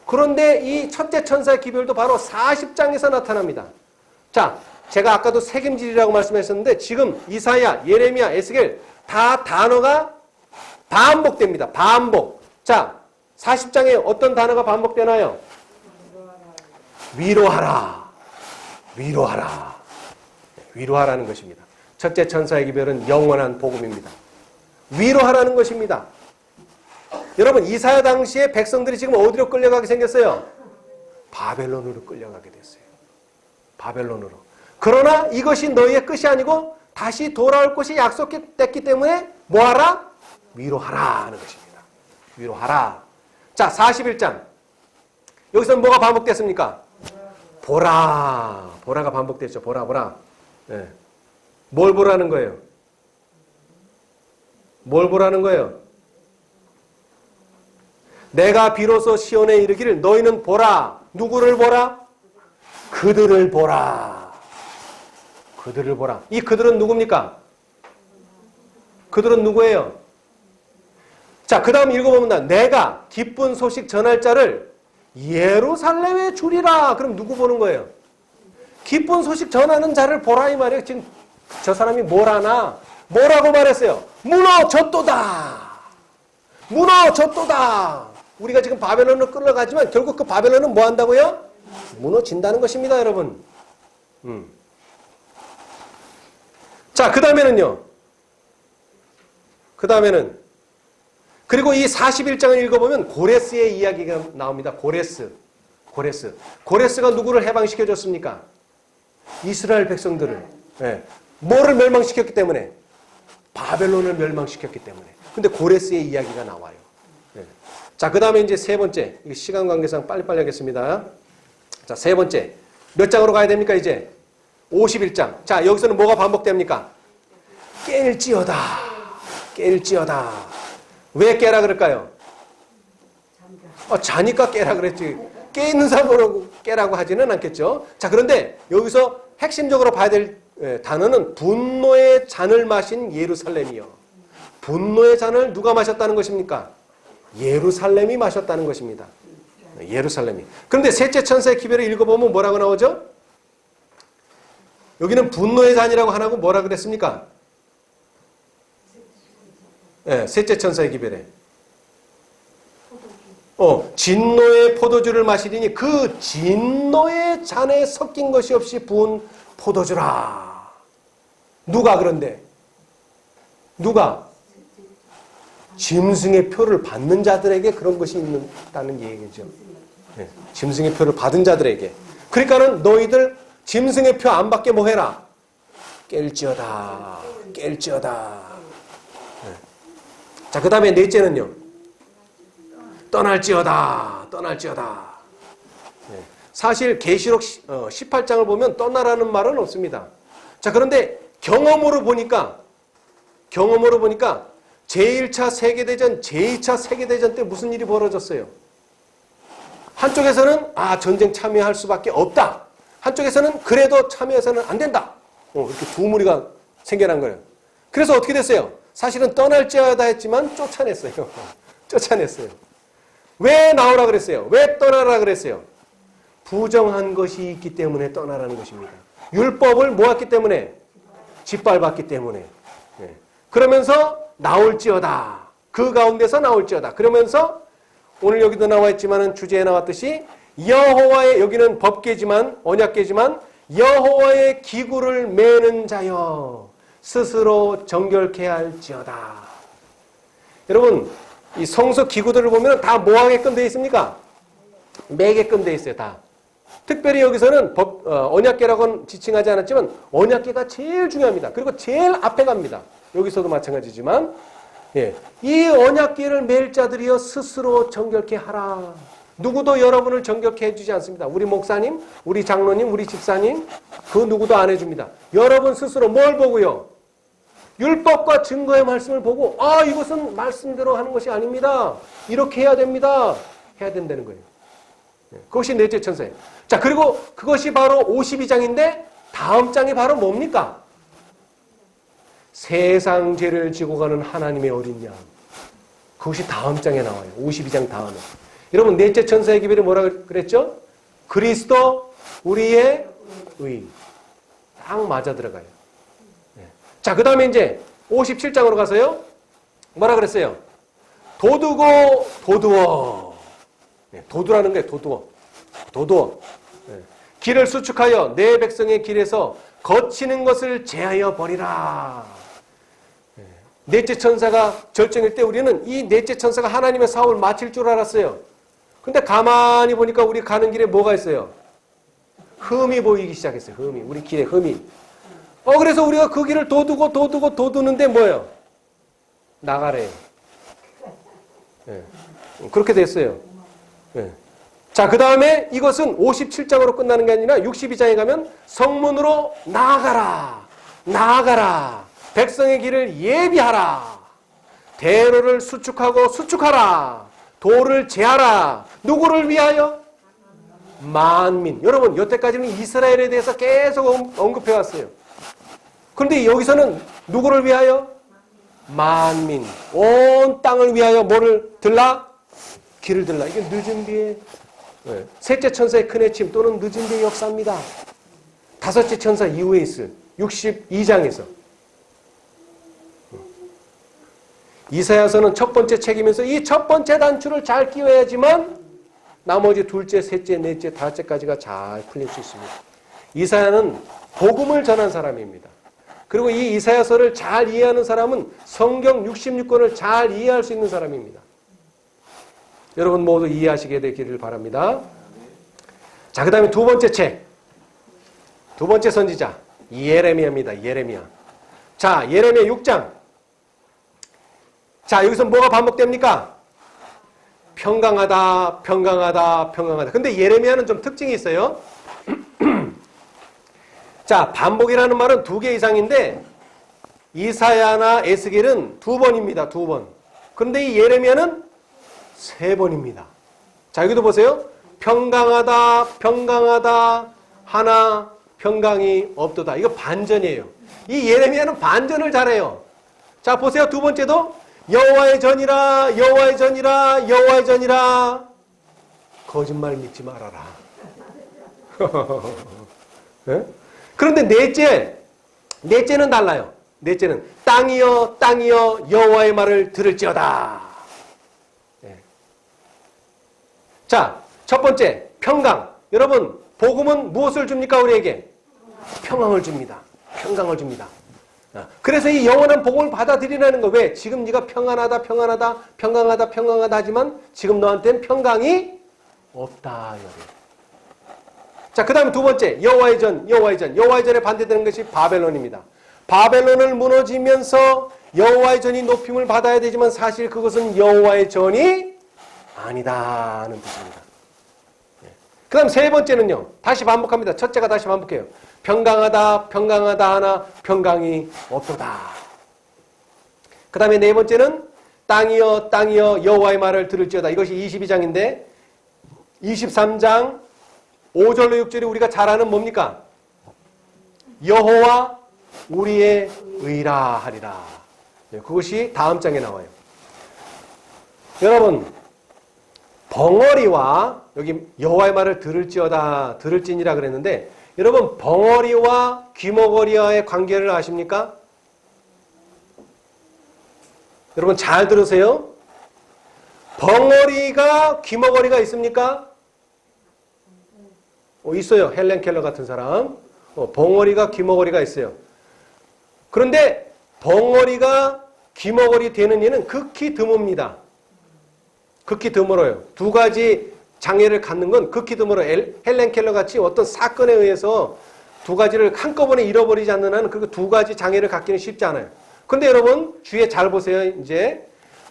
그런데 이 첫째 천사의 기별도 바로 40장에서 나타납니다. 자, 제가 아까도 책임질이라고 말씀했었는데 지금 이사야, 예레미야, 에스겔 다 단어가 반복됩니다. 반복. 자, 40장에 어떤 단어가 반복되나요? 위로하라. 위로하라. 위로하라는 것입니다. 첫째 천사의 기별은 영원한 복음입니다. 위로하라는 것입니다. 여러분, 이사야 당시에 백성들이 지금 어디로 끌려가게 생겼어요? 바벨론으로 끌려가게 됐어요. 바벨론으로. 그러나 이것이 너희의 끝이 아니고 다시 돌아올 것이 약속됐기 때문에 뭐하라? 위로하라 하는 것입니다. 위로하라. 자, 41장. 여기서는 뭐가 반복됐습니까? 보라. 보라가 반복됐죠. 보라, 보라. 네. 뭘 보라는 거예요? 뭘 보라는 거예요? 내가 비로소 시온에 이르기를 너희는 보라. 누구를 보라? 그들을 보라. 그들을 보라. 이 그들은 누굽니까? 그들은 누구예요? 자, 그 다음 읽어보면 내가 기쁜 소식 전할 자를 예루살렘에 주리라. 그럼 누구 보는 거예요? 기쁜 소식 전하는 자를 보라 이 말이에요. 지금 저 사람이 뭘 하나? 뭐라고 말했어요? 무너졌도다. 무너졌도다. 우리가 지금 바벨론으로 끌려가지만 결국 그 바벨론은 뭐 한다고요? 무너진다는 것입니다, 여러분. 자, 그 다음에는요. 그 다음에는 그리고 이 41장을 읽어보면 고레스의 이야기가 나옵니다. 고레스. 고레스가 누구를 해방시켜줬습니까? 이스라엘 백성들을. 네. 뭐를 멸망시켰기 때문에? 바벨론을 멸망시켰기 때문에. 근데 고레스의 이야기가 나와요. 네. 자, 그 다음에 이제 세 번째. 시간 관계상 빨리빨리 하겠습니다. 자, 세 번째. 몇 장으로 가야 됩니까, 이제? 51장. 자, 여기서는 뭐가 반복됩니까? 깰지어다. 깰지어다. 왜 깨라 그럴까요? 자니까 깨라 그랬지. 깨 있는 사람으로 깨라고 하지는 않겠죠. 자, 그런데 여기서 핵심적으로 봐야 될 단어는 분노의 잔을 마신 예루살렘이요. 분노의 잔을 누가 마셨다는 것입니까? 예루살렘이 마셨다는 것입니다. 예루살렘이. 그런데 셋째 천사의 기별을 읽어보면 뭐라고 나오죠? 여기는 분노의 잔이라고 하나고 뭐라 그랬습니까? 네, 셋째 천사의 기별에. 진노의 포도주를 마시리니 그 진노의 잔에 섞인 것이 없이 부은 포도주라. 누가 그런데? 누가? 짐승의 표를 받는 자들에게 그런 것이 있다는 얘기죠. 네, 짐승의 표를 받은 자들에게. 그러니까는 너희들 짐승의 표 안 받게 뭐 해라? 깰지어다. 깰지어다. 네. 자, 그 다음에 넷째는요. 떠날지어다. 떠날지어다. 네. 사실 계시록 18장을 보면 떠나라는 말은 없습니다. 자, 그런데 경험으로 보니까 제1차 세계대전, 제2차 세계대전 때 무슨 일이 벌어졌어요? 한쪽에서는 전쟁 참여할 수밖에 없다. 한쪽에서는 그래도 참여해서는 안 된다. 이렇게 두 무리가 생겨난 거예요. 그래서 어떻게 됐어요? 사실은 떠날지어다 했지만 쫓아냈어요. 쫓아냈어요. 왜 나오라 그랬어요? 왜 떠나라 그랬어요? 부정한 것이 있기 때문에 떠나라는 것입니다. 율법을 모았기 때문에, 짓밟았기 때문에. 네. 그러면서 나올지어다. 그 가운데서 나올지어다. 그러면서 오늘 여기도 나와 있지만 주제에 나왔듯이 여호와의, 여기는 법궤지만 언약궤지만 여호와의 기구를 매는 자여 스스로 정결케 할지어다. 여러분, 이 성소 기구들을 보면 다 뭐 하게끔 되어 있습니까? 매게끔 되어 있어요. 다. 특별히 여기서는 언약궤라고는 지칭하지 않았지만 언약궤가 제일 중요합니다. 그리고 제일 앞에 갑니다. 여기서도 마찬가지지만, 예, 이 언약궤를 맬 자들이여 스스로 정결케 하라. 누구도 여러분을 정결케 해주지 않습니다. 우리 목사님, 우리 장로님, 우리 집사님, 그 누구도 안 해줍니다. 여러분 스스로 뭘 보고요? 율법과 증거의 말씀을 보고, 이것은 말씀대로 하는 것이 아닙니다. 이렇게 해야 됩니다. 해야 된다는 거예요. 그것이 넷째 천사예요. 자, 그리고 그것이 바로 52장인데 다음 장이 바로 뭡니까? 세상 죄를 지고 가는 하나님의 어린 양. 그것이 다음 장에 나와요. 52장 다음에. 여러분, 넷째 천사의 기별이 뭐라 그랬죠? 그리스도 우리의 의. 딱 맞아 들어가요. 네. 자, 그 다음에 이제 57장으로 가서요. 뭐라 그랬어요? 도두고 도두어. 네, 도두라는 거예요. 도두어. 도두어. 네. 길을 수축하여 내 백성의 길에서 거치는 것을 제하여 버리라. 네. 넷째 천사가 절정일 때 우리는 이 넷째 천사가 하나님의 사업을 마칠 줄 알았어요. 근데 가만히 보니까 우리 가는 길에 뭐가 있어요? 흠이 보이기 시작했어요. 흠이. 우리 길에 흠이. 그래서 우리가 그 길을 도두는데 뭐예요? 나가래요. 네. 그렇게 됐어요. 네. 자, 그 다음에 이것은 57장으로 끝나는 게 아니라 62장에 가면 성문으로 나아가라. 나아가라. 백성의 길을 예비하라. 대로를 수축하고 수축하라. 도를 제하라. 누구를 위하여? 만민. 여러분, 여태까지는 이스라엘에 대해서 계속 언급해 왔어요. 그런데 여기서는 누구를 위하여? 만민. 온 땅을 위하여 뭐를 들라? 길을 들라. 이게 늦은 뒤에 셋째 천사의 큰 해침 또는 늦은 뒤의 역사입니다. 다섯째 천사 이후에 있을 62장에서 이사야서는 첫 번째 책이면서 이 첫 번째 단추를 잘 끼워야지만 나머지 둘째, 셋째, 넷째, 다섯째까지가 잘 풀릴 수 있습니다. 이사야는 복음을 전한 사람입니다. 그리고 이 이사야서를 잘 이해하는 사람은 성경 66권을 잘 이해할 수 있는 사람입니다. 여러분 모두 이해하시게 되기를 바랍니다. 자, 그 다음에 두 번째 책. 두 번째 선지자. 예레미야입니다. 예레미야. 자, 예레미야 6장. 자, 여기서 뭐가 반복됩니까? 평강하다, 평강하다, 평강하다. 근데 예레미야는 좀 특징이 있어요. 자, 반복이라는 말은 2개 이상인데 이사야나 에스겔은 2번입니다. 2번. 그런데 이 예레미야는 3번입니다. 자, 여기도 보세요. 평강하다, 평강하다, 하나 평강이 없도다. 이거 반전이에요. 이 예레미야는 반전을 잘해요. 자, 보세요. 두 번째도 여호와의 전이라, 여호와의 전이라, 여호와의 전이라. 거짓말 믿지 말아라. 네? 그런데 넷째는 달라요. 넷째는 땅이여 땅이여 여호와의 말을 들을지어다. 네. 자, 첫 번째 평강. 여러분 복음은 무엇을 줍니까? 우리에게 평강을 줍니다. 평강을 줍니다. 그래서 이 영원한 복음을 받아들이라는 거. 왜? 지금 네가 평안하다 평안하다 평강하다 평강하다 하지만 지금 너한테는 평강이 없다. 자, 그 다음에 두 번째 여호와의 전에 반대되는 것이 바벨론입니다. 바벨론을 무너지면서 여호와의 전이 높임을 받아야 되지만 사실 그것은 여호와의 전이 아니다는 뜻입니다. 그 다음 세 번째는요. 다시 반복합니다. 첫째가 다시 반복해요. 평강하다 평강하다 하나 평강이 없도다. 그 다음에 네 번째는 땅이여 땅이여 여호와의 말을 들을지어다. 이것이 22장인데 23장 5절로 6절이 우리가 잘 아는 뭡니까? 여호와 우리의 의라 하리라. 그것이 다음 장에 나와요. 여러분 벙어리와 여기 여호와의 말을 들을지어다 들을지니라 그랬는데 여러분 벙어리와 귀머거리와의 관계를 아십니까? 여러분 잘 들으세요. 벙어리가 귀머거리가 있습니까? 있어요. 헬렌 켈러 같은 사람. 벙어리가 귀머거리가 있어요. 그런데 벙어리가 귀머거리 되는 예는 극히 드뭅니다. 극히 드물어요. 두 가지 장애를 갖는 건 극히 드물어요. 헬렌 켈러 같이 어떤 사건에 의해서 두 가지를 한꺼번에 잃어버리지 않는 한은 그 두 가지 장애를 갖기는 쉽지 않아요. 근데 여러분 주위에 잘 보세요. 이제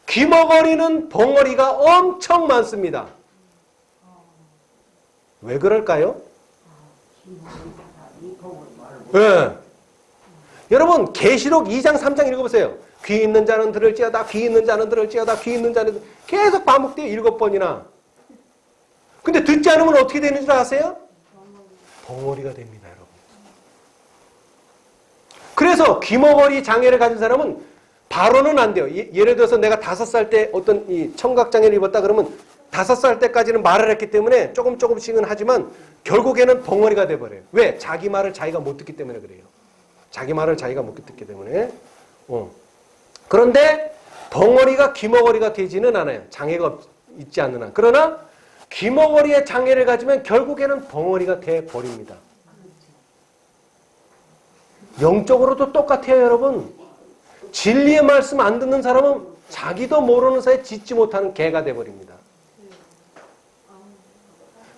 귀머거리는 벙어리가 엄청 많습니다. 왜 그럴까요? 네. 여러분 계시록 2장 3장 읽어보세요. 귀 있는 자는 들을지어다 귀 있는 자는 들을지어다 귀 있는 자는 계속 반복돼요. 7번이나. 근데 듣지 않으면 어떻게 되는 줄 아세요? 벙어리가 됩니다. 여러분. 그래서 귀머거리 장애를 가진 사람은 바로는 안 돼요. 예를 들어서 내가 5살 때 어떤 이 청각장애를 입었다 그러면 5살 때까지는 말을 했기 때문에 조금씩은 하지만 결국에는 벙어리가 돼버려요. 왜? 자기 말을 자기가 못 듣기 때문에 그래요. 자기 말을 자기가 못 듣기 때문에. 그런데 벙어리가 귀머거리가 되지는 않아요. 장애가 있지 않는 한. 그러나 귀머거리의 장애를 가지면 결국에는 벙어리가 돼버립니다. 영적으로도 똑같아요. 여러분. 진리의 말씀 안 듣는 사람은 자기도 모르는 사이에 짓지 못하는 개가 돼버립니다.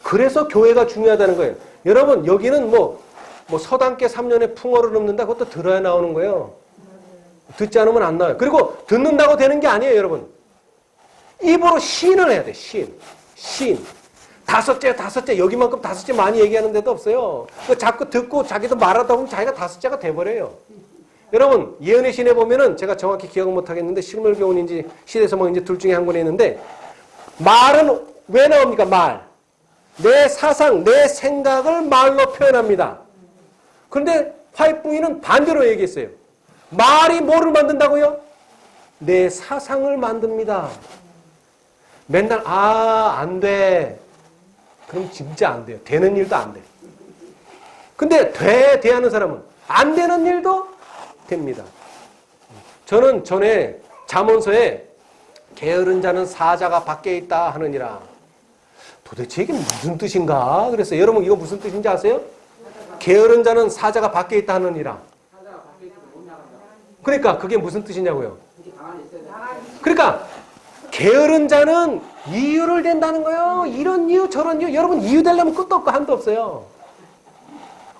그래서 교회가 중요하다는 거예요. 여러분 여기는 뭐 서당계 3년에 풍어를 넘는다 그것도 들어야 나오는 거예요. 듣지 않으면 안 나와요. 그리고 듣는다고 되는 게 아니에요. 여러분. 입으로 시인을 해야 돼. 시인. 다섯째 여기만큼 다섯째 많이 얘기하는 데도 없어요. 자꾸 듣고 자기도 말하다 보면 자기가 다섯째가 돼버려요. 여러분 예언의 신에 보면은 제가 정확히 기억은 못하겠는데 실물교훈인지 시대서망인지 둘 중에 한 권에 있는데 말은 왜 나옵니까? 말. 내 사상, 내 생각을 말로 표현합니다. 그런데 화이붕이는 반대로 얘기했어요. 말이 뭐를 만든다고요? 내 사상을 만듭니다. 맨날 안 돼. 그럼 진짜 안 돼요. 되는 일도 안 돼. 근데 대하는 사람은 안 되는 일도 됩니다. 저는 전에 잠언서에 게으른 자는 사자가 밖에 있다 하느니라. 도대체 이게 무슨 뜻인가? 그래서 여러분 이거 무슨 뜻인지 아세요? 게으른 자는 사자가 밖에 있다 하느니라. 그러니까 그게 무슨 뜻이냐고요? 그러니까 게으른 자는 이유를 댄다는 거예요. 이런 이유 저런 이유. 여러분 이유 되려면 끝도 없고 한도 없어요.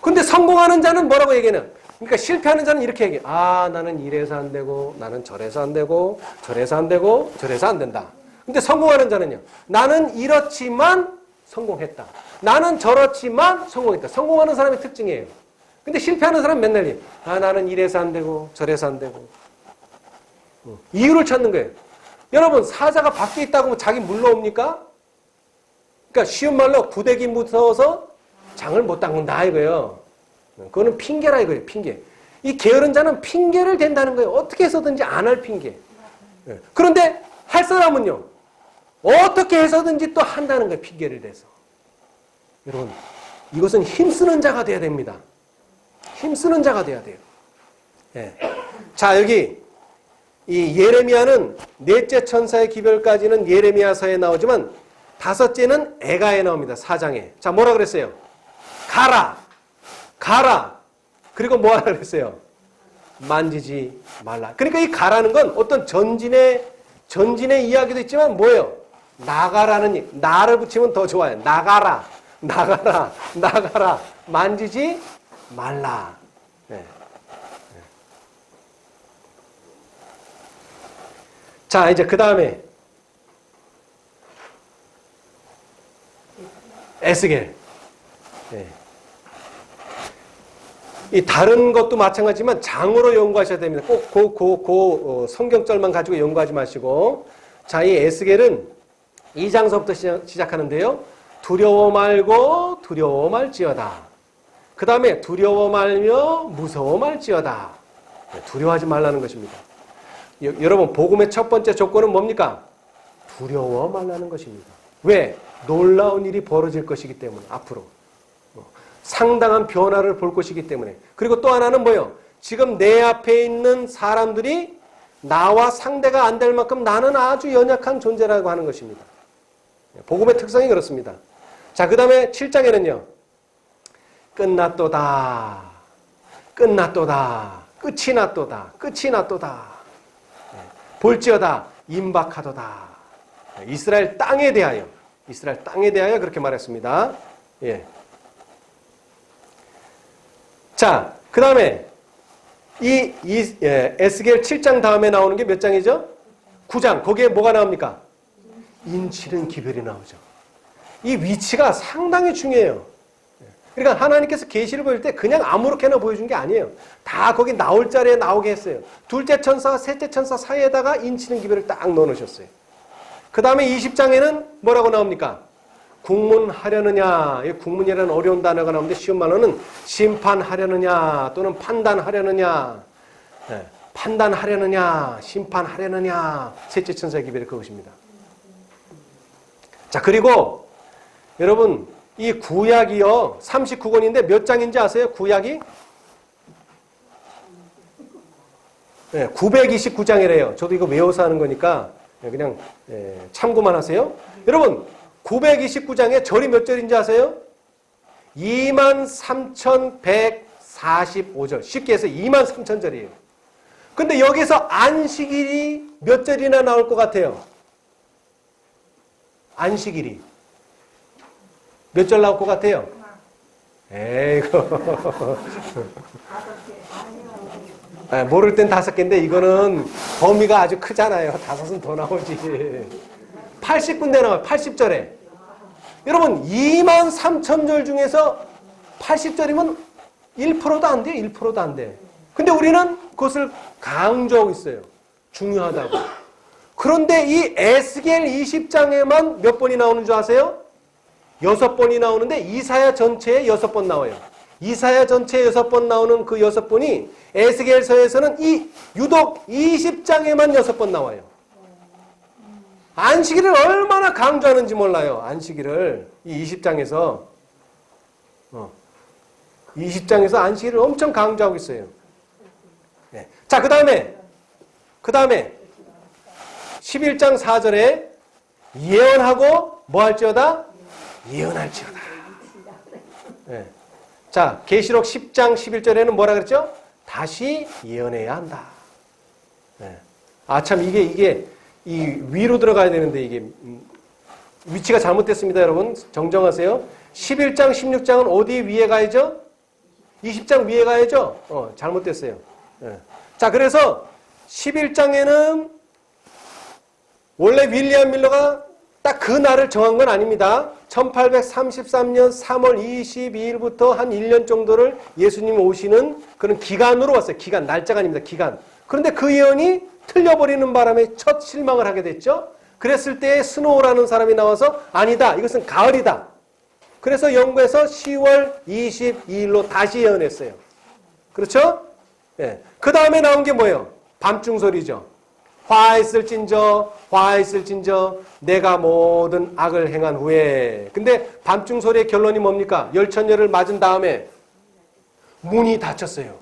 근데 성공하는 자는 뭐라고 얘기하냐? 그러니까 실패하는 자는 이렇게 얘기해. 나는 이래서 안 되고 나는 저래서 안 되고 저래서 안 되고 저래서 안 된다. 근데 성공하는 자는요. 나는 이렇지만 성공했다. 나는 저렇지만 성공했다. 성공하는 사람의 특징이에요. 근데 실패하는 사람은 맨날 나는 이래서 안 되고 저래서 안 되고. 이유를 찾는 거예요. 여러분 사자가 밖에 있다고 하면 자기 물러옵니까? 그러니까 쉬운 말로 구데기 무서워서 장을 못 담근다 이거예요. 그거는 핑계라 이거예요. 핑계. 이 게으른 자는 핑계를 댄다는 거예요. 어떻게 해서든지 안 할 핑계. 그런데 할 사람은요. 어떻게 해서든지 또 한다는 거예요. 핑계를 대서. 여러분 이것은 힘쓰는 자가 돼야 됩니다. 힘쓰는 자가 돼야 돼요. 예. 자, 여기 이 예레미야는 넷째 천사의 기별까지는 예레미야서에 나오지만 다섯째는 에가에 나옵니다. 4장에. 자, 뭐라 그랬어요? 가라. 가라. 그리고 뭐 하라 그랬어요? 만지지 말라. 그러니까 이 가라는 건 어떤 전진의 이야기도 있지만 뭐예요? 나가라는, 나를 붙이면 더 좋아요. 나가라. 나가라. 나가라. 만지지 말라. 네. 자, 이제 그 다음에 에스겔. 네. 이 다른 것도 마찬가지지만 장으로 연구하셔야 됩니다. 꼭 성경절만 가지고 연구하지 마시고. 자, 이 에스겔은 2장서부터 시작하는데요. 두려워 말고 두려워 말지어다. 그 다음에 두려워 말며 무서워 말지어다. 두려워하지 말라는 것입니다. 여러분, 복음의 첫 번째 조건은 뭡니까? 두려워 말라는 것입니다. 왜? 놀라운 일이 벌어질 것이기 때문에, 앞으로. 상당한 변화를 볼 것이기 때문에. 그리고 또 하나는 뭐예요? 지금 내 앞에 있는 사람들이 나와 상대가 안 될 만큼 나는 아주 연약한 존재라고 하는 것입니다. 복음의 특성이 그렇습니다. 자, 그 다음에 7장에는요. 끝났도다. 끝났도다. 끝이 났도다. 끝이 났도다. 볼지어다. 임박하도다. 이스라엘 땅에 대하여. 이스라엘 땅에 대하여 그렇게 말했습니다. 예. 자, 그 다음에 에스겔 7장 다음에 나오는 게 몇 장이죠? 9장. 거기에 뭐가 나옵니까? 인치는 기별이 나오죠. 이 위치가 상당히 중요해요. 그러니까 하나님께서 계시를 보일 때 그냥 아무렇게나 보여준 게 아니에요. 다 거기 나올 자리에 나오게 했어요. 둘째 천사와 셋째 천사 사이에다가 인치는 기별을 딱 넣어놓으셨어요. 그 다음에 20장에는 뭐라고 나옵니까? 국문하려느냐. 이 국문이라는 어려운 단어가 나오는데 쉬운 말로는 심판하려느냐 또는 판단하려느냐. 네. 판단하려느냐 심판하려느냐. 셋째 천사의 기별이 그것입니다. 자, 그리고 여러분 이 구약이요 39권인데 몇 장인지 아세요? 구약이? 네, 929장이래요. 저도 이거 외워서 하는 거니까 그냥 참고만 하세요. 여러분 929장에 절이 몇 절인지 아세요? 23,145절. 쉽게 해서 23,000절이에요. 근데 여기서 안식일이 몇 절이나 나올 것 같아요? 안식일이 몇 절 나올 것 같아요? 에이구. 모를 땐 5개인데 이거는 범위가 아주 크잖아요. 5은 더 나오지. 80군데 나와요. 80절에. 여러분 23,000절 중에서 80절이면 1%도 안 돼요. 1%도 안 돼. 근데 우리는 그것을 강조하고 있어요. 중요하다고. 그런데 이 에스겔 20장에만 몇 번이 나오는 줄 아세요? 6번이 나오는데 이사야 전체에 6번 나와요. 이사야 전체에 6번 나오는 그 6번이 에스겔서에서는 유독 20장에만 6번 나와요. 안식일을 얼마나 강조하는지 몰라요. 안식일을 이 20장에서 20장에서 안식일을 엄청 강조하고 있어요. 네. 자, 그 다음에 11장 4절에 예언하고 뭐 할지어다? 예언할지어다. 네. 자, 계시록 10장 11절에는 뭐라 그랬죠? 다시 예언해야 한다. 네. 아, 참 이게 이 위로 들어가야 되는데 이게 위치가 잘못됐습니다, 여러분. 정정하세요. 11장 16장은 어디 위에 가야죠? 20장 위에 가야죠? 잘못됐어요. 네. 자, 그래서 11장에는 원래 윌리엄 밀러가 딱 그 날을 정한 건 아닙니다. 1833년 3월 22일부터 한 1년 정도를 예수님이 오시는 그런 기간으로 왔어요. 기간, 날짜가 아닙니다. 기간. 그런데 그 예언이 틀려버리는 바람에 첫 실망을 하게 됐죠. 그랬을 때 스노우라는 사람이 나와서 아니다. 이것은 가을이다. 그래서 영국에서 10월 22일로 다시 예언했어요. 그렇죠? 예. 그 다음에 나온 게 뭐예요? 밤중 소리죠. 화있을진저 내가 모든 악을 행한 후에. 근데 밤중 소리의 결론이 뭡니까? 열천녀를 맞은 다음에 문이 닫혔어요.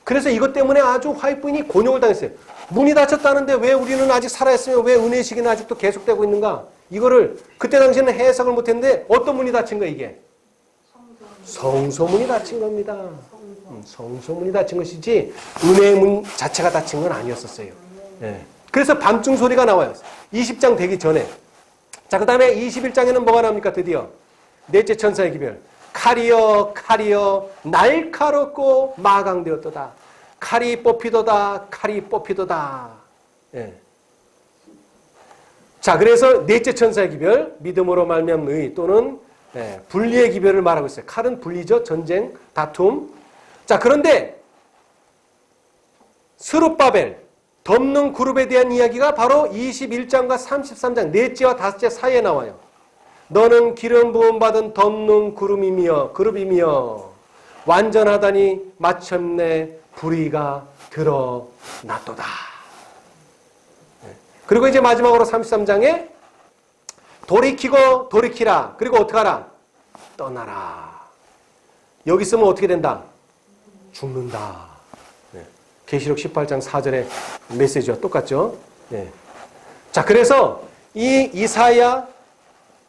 그래서 이것 때문에 아주 화이트 부인이 곤욕을 당했어요. 문이 닫혔다는데 왜 우리는 아직 살아있으면 왜 은혜의 시기는 아직도 계속되고 있는가? 이거를 그때 당시에는 해석을 못했는데 어떤 문이 닫힌 거야 이게? 성소문이 닫힌 겁니다. 성소문이 닫힌 것이지 은혜의 문 자체가 닫힌 건 아니었었어요. 예. 그래서 밤중 소리가 나와요. 20장 되기 전에. 자, 그 다음에 21장에는 뭐가 나옵니까? 드디어 넷째 천사의 기별. 칼이여 칼이여 날카롭고 마강되었도다. 칼이 뽑히도다. 칼이 뽑히도다. 예. 자, 그래서 넷째 천사의 기별, 믿음으로 말미암은 의 또는 분리의 기별을 말하고 있어요. 칼은 분리죠. 전쟁, 다툼. 자, 그런데 스룹바벨, 덮는 그룹에 대한 이야기가 바로 21장과 33장, 넷째와 다섯째 사이에 나와요. 너는 기름 부음 받은 덮는 그룹이며 완전하다니 마침내 불의가 드러났도다. 그리고 이제 마지막으로 33장에 돌이키고 돌이키라. 그리고 어떻게 하라? 떠나라. 여기 있으면 어떻게 된다? 죽는다. 계시록 18장 4절의 메시지와 똑같죠? 네. 자, 그래서 이 이사야,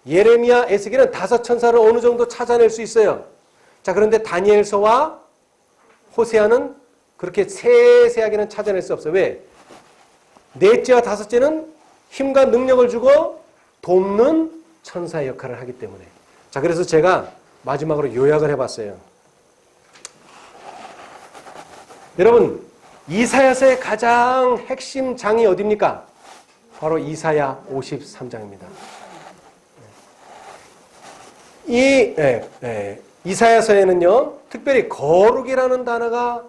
예레미야, 에스겔은 다섯 천사를 어느 정도 찾아낼 수 있어요. 자, 그런데 다니엘서와 호세아는 그렇게 세세하게는 찾아낼 수 없어요. 왜? 넷째와 다섯째는 힘과 능력을 주고 돕는 천사의 역할을 하기 때문에. 자, 그래서 제가 마지막으로 요약을 해봤어요. 여러분, 이사야서의 가장 핵심 장이 어디입니까? 바로 이사야 53장입니다. 이사야서에는요, 특별히 거룩이라는 단어가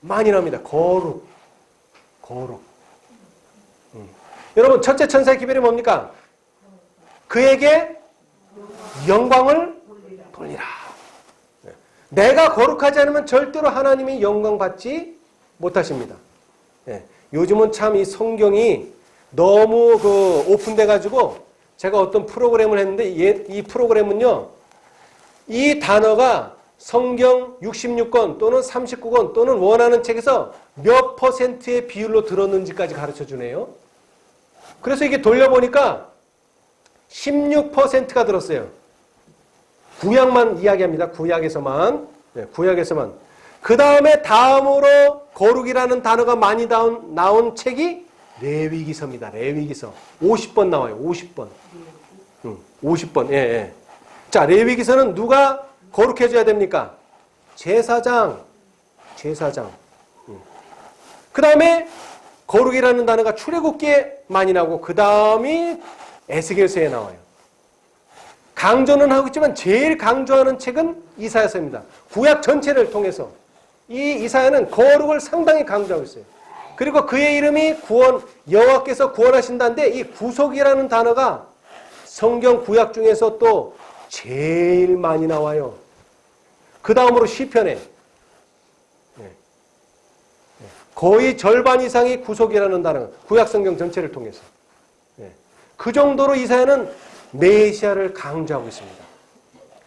많이 나옵니다. 거룩. 여러분, 첫째 천사의 기별이 뭡니까? 그에게 영광을 돌리라. 내가 거룩하지 않으면 절대로 하나님이 영광 받지 못하십니다. 요즘은 참 이 성경이 너무 오픈돼가지고 제가 어떤 프로그램을 했는데 이 프로그램은요, 이 단어가 성경 66권 또는 39권 또는 원하는 책에서 몇 퍼센트의 비율로 들었는지까지 가르쳐 주네요. 그래서 이게 돌려보니까 16%가 들었어요. 구약만 이야기합니다. 구약에서만. 그 다음에 다음으로 거룩이라는 단어가 많이 나온 책이 레위기서입니다. 레위기서. 50번 나와요. 50번. 50번. 예. 자, 레위기서는 누가 거룩해져야 됩니까? 제사장. 그 다음에 거룩이라는 단어가 출애굽기에 많이 나오고 그 다음이 에스겔서에 나와요. 강조는 하고 있지만 제일 강조하는 책은 이사야서입니다. 구약 전체를 통해서 이 이사야는 거룩을 상당히 강조하고 있어요. 그리고 그의 이름이 여호와께서 구원하신다는데 이 구속이라는 단어가 성경 구약 중에서 또 제일 많이 나와요. 그 다음으로 시편에 거의 절반 이상이 구속이라는 단어가 구약 성경 전체를 통해서 그 정도로 이사야는 메시아를 강조하고 있습니다.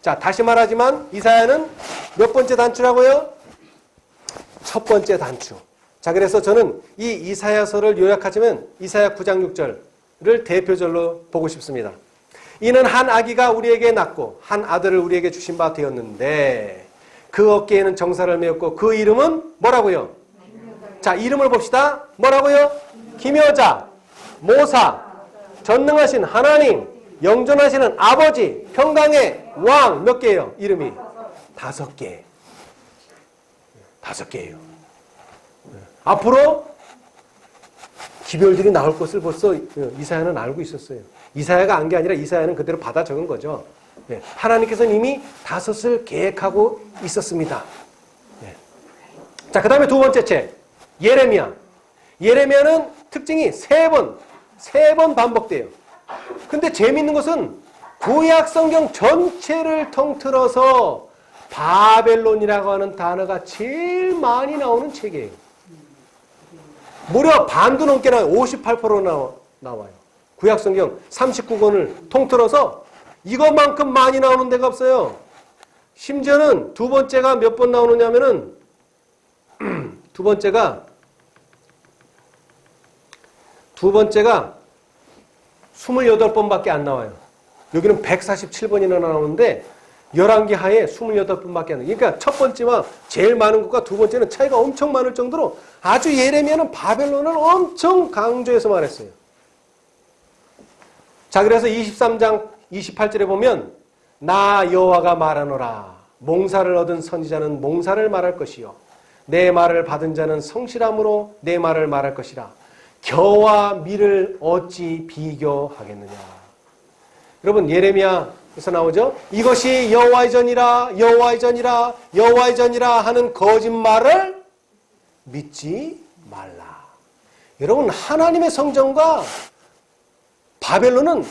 자, 다시 말하지만 이사야는 몇 번째 단추라고요? 첫 번째 단추. 자, 그래서 저는 이 이사야서를 요약하자면 이사야 9장 6절을 대표절로 보고 싶습니다. 이는 한 아기가 우리에게 낳고 한 아들을 우리에게 주신 바 되었는데 그 어깨에는 정사를 메었고 그 이름은 뭐라고요? 자, 이름을 봅시다. 뭐라고요? 기묘자, 모사, 전능하신 하나님, 영존하시는 아버지, 평강의 왕. 몇 개예요? 이름이? 5개. 5개예요. 앞으로 기별들이 나올 것을 벌써 이사야는 알고 있었어요. 이사야가 안 게 아니라 이사야는 그대로 받아 적은 거죠. 하나님께서는 이미 5을 계획하고 있었습니다. 자, 그 다음에 두 번째 책. 예레미야. 예레미야는 특징이 3번 반복돼요. 근데 재밌는 것은 구약 성경 전체를 통틀어서 바벨론이라고 하는 단어가 제일 많이 나오는 책이에요. 무려 반도 넘게 나와요. 58% 나와요. 구약 성경 39권을 통틀어서 이것만큼 많이 나오는 데가 없어요. 심지어는 두 번째가 몇 번 나오느냐면은 두 번째가 28번밖에 안 나와요. 여기는 147번이나 나오는데 11개 하에 28번밖에 안 나와요. 그러니까 첫 번째와 제일 많은 것과 두 번째는 차이가 엄청 많을 정도로 아주 예레미야는 바벨론을 엄청 강조해서 말했어요. 자, 그래서 23장 28절에 보면 나 여호와가 말하노라. 몽사를 얻은 선지자는 몽사를 말할 것이요 내 말을 받은 자는 성실함으로 내 말을 말할 것이라. 겨와 밀을 어찌 비교하겠느냐. 여러분 예레미야에서 나오죠. 이것이 여호와의 전이라 여호와의 전이라 여호와의 전이라 하는 거짓말을 믿지 말라. 여러분 하나님의 성전과 바벨론은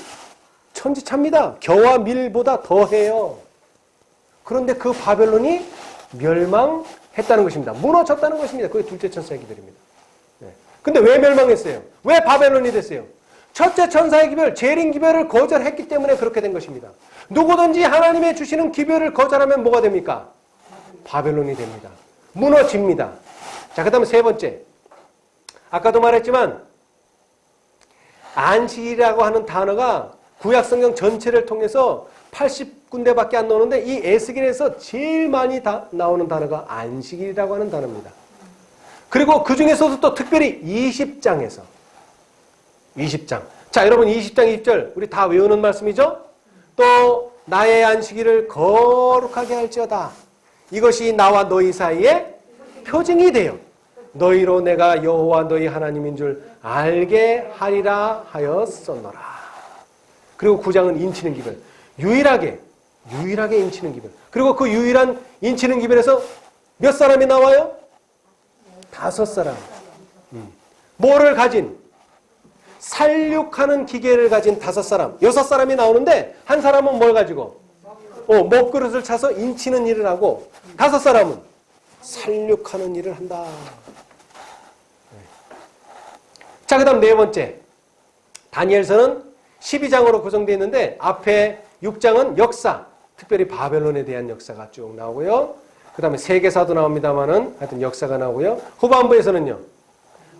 천지차입니다. 겨와 밀보다 더해요. 그런데 그 바벨론이 멸망했다는 것입니다. 무너졌다는 것입니다. 그게 둘째 천사의 기별입니다. 근데 왜 멸망했어요? 왜 바벨론이 됐어요? 첫째 천사의 기별, 재림 기별을 거절했기 때문에 그렇게 된 것입니다. 누구든지 하나님의 주시는 기별을 거절하면 뭐가 됩니까? 바벨론이 됩니다. 무너집니다. 자, 그 다음에 세 번째. 아까도 말했지만 안식이라고 하는 단어가 구약성경 전체를 통해서 80군데밖에 안 나오는데 이 에스겔에서 제일 많이 나오는 단어가 안식일이라고 하는 단어입니다. 그리고 그 중에서도 또 특별히 20장에서 20장. 자, 여러분 20장 20절 우리 다 외우는 말씀이죠? 또 나의 안식일을 거룩하게 할지어다. 이것이 나와 너희 사이에 표징이 되어 너희로 내가 여호와 너희 하나님인 줄 알게 하리라 하였었노라. 그리고 9장은 인치는 기별. 유일하게 인치는 기별. 그리고 그 유일한 인치는 기별에서 몇 사람이 나와요? 5사람. 뭐를 가진? 살육하는 기계를 가진 5사람. 6사람이 나오는데 한 사람은 뭘 가지고? 먹그릇을 차서 인치는 일을 하고 5사람은 살육하는 일을 한다. 자, 그 다음 네 번째. 다니엘서는 12장으로 구성되어 있는데 앞에 6장은 역사, 특별히 바벨론에 대한 역사가 쭉 나오고요. 그 다음에 세계사도 나옵니다만은 하여튼 역사가 나오고요. 후반부에서는요.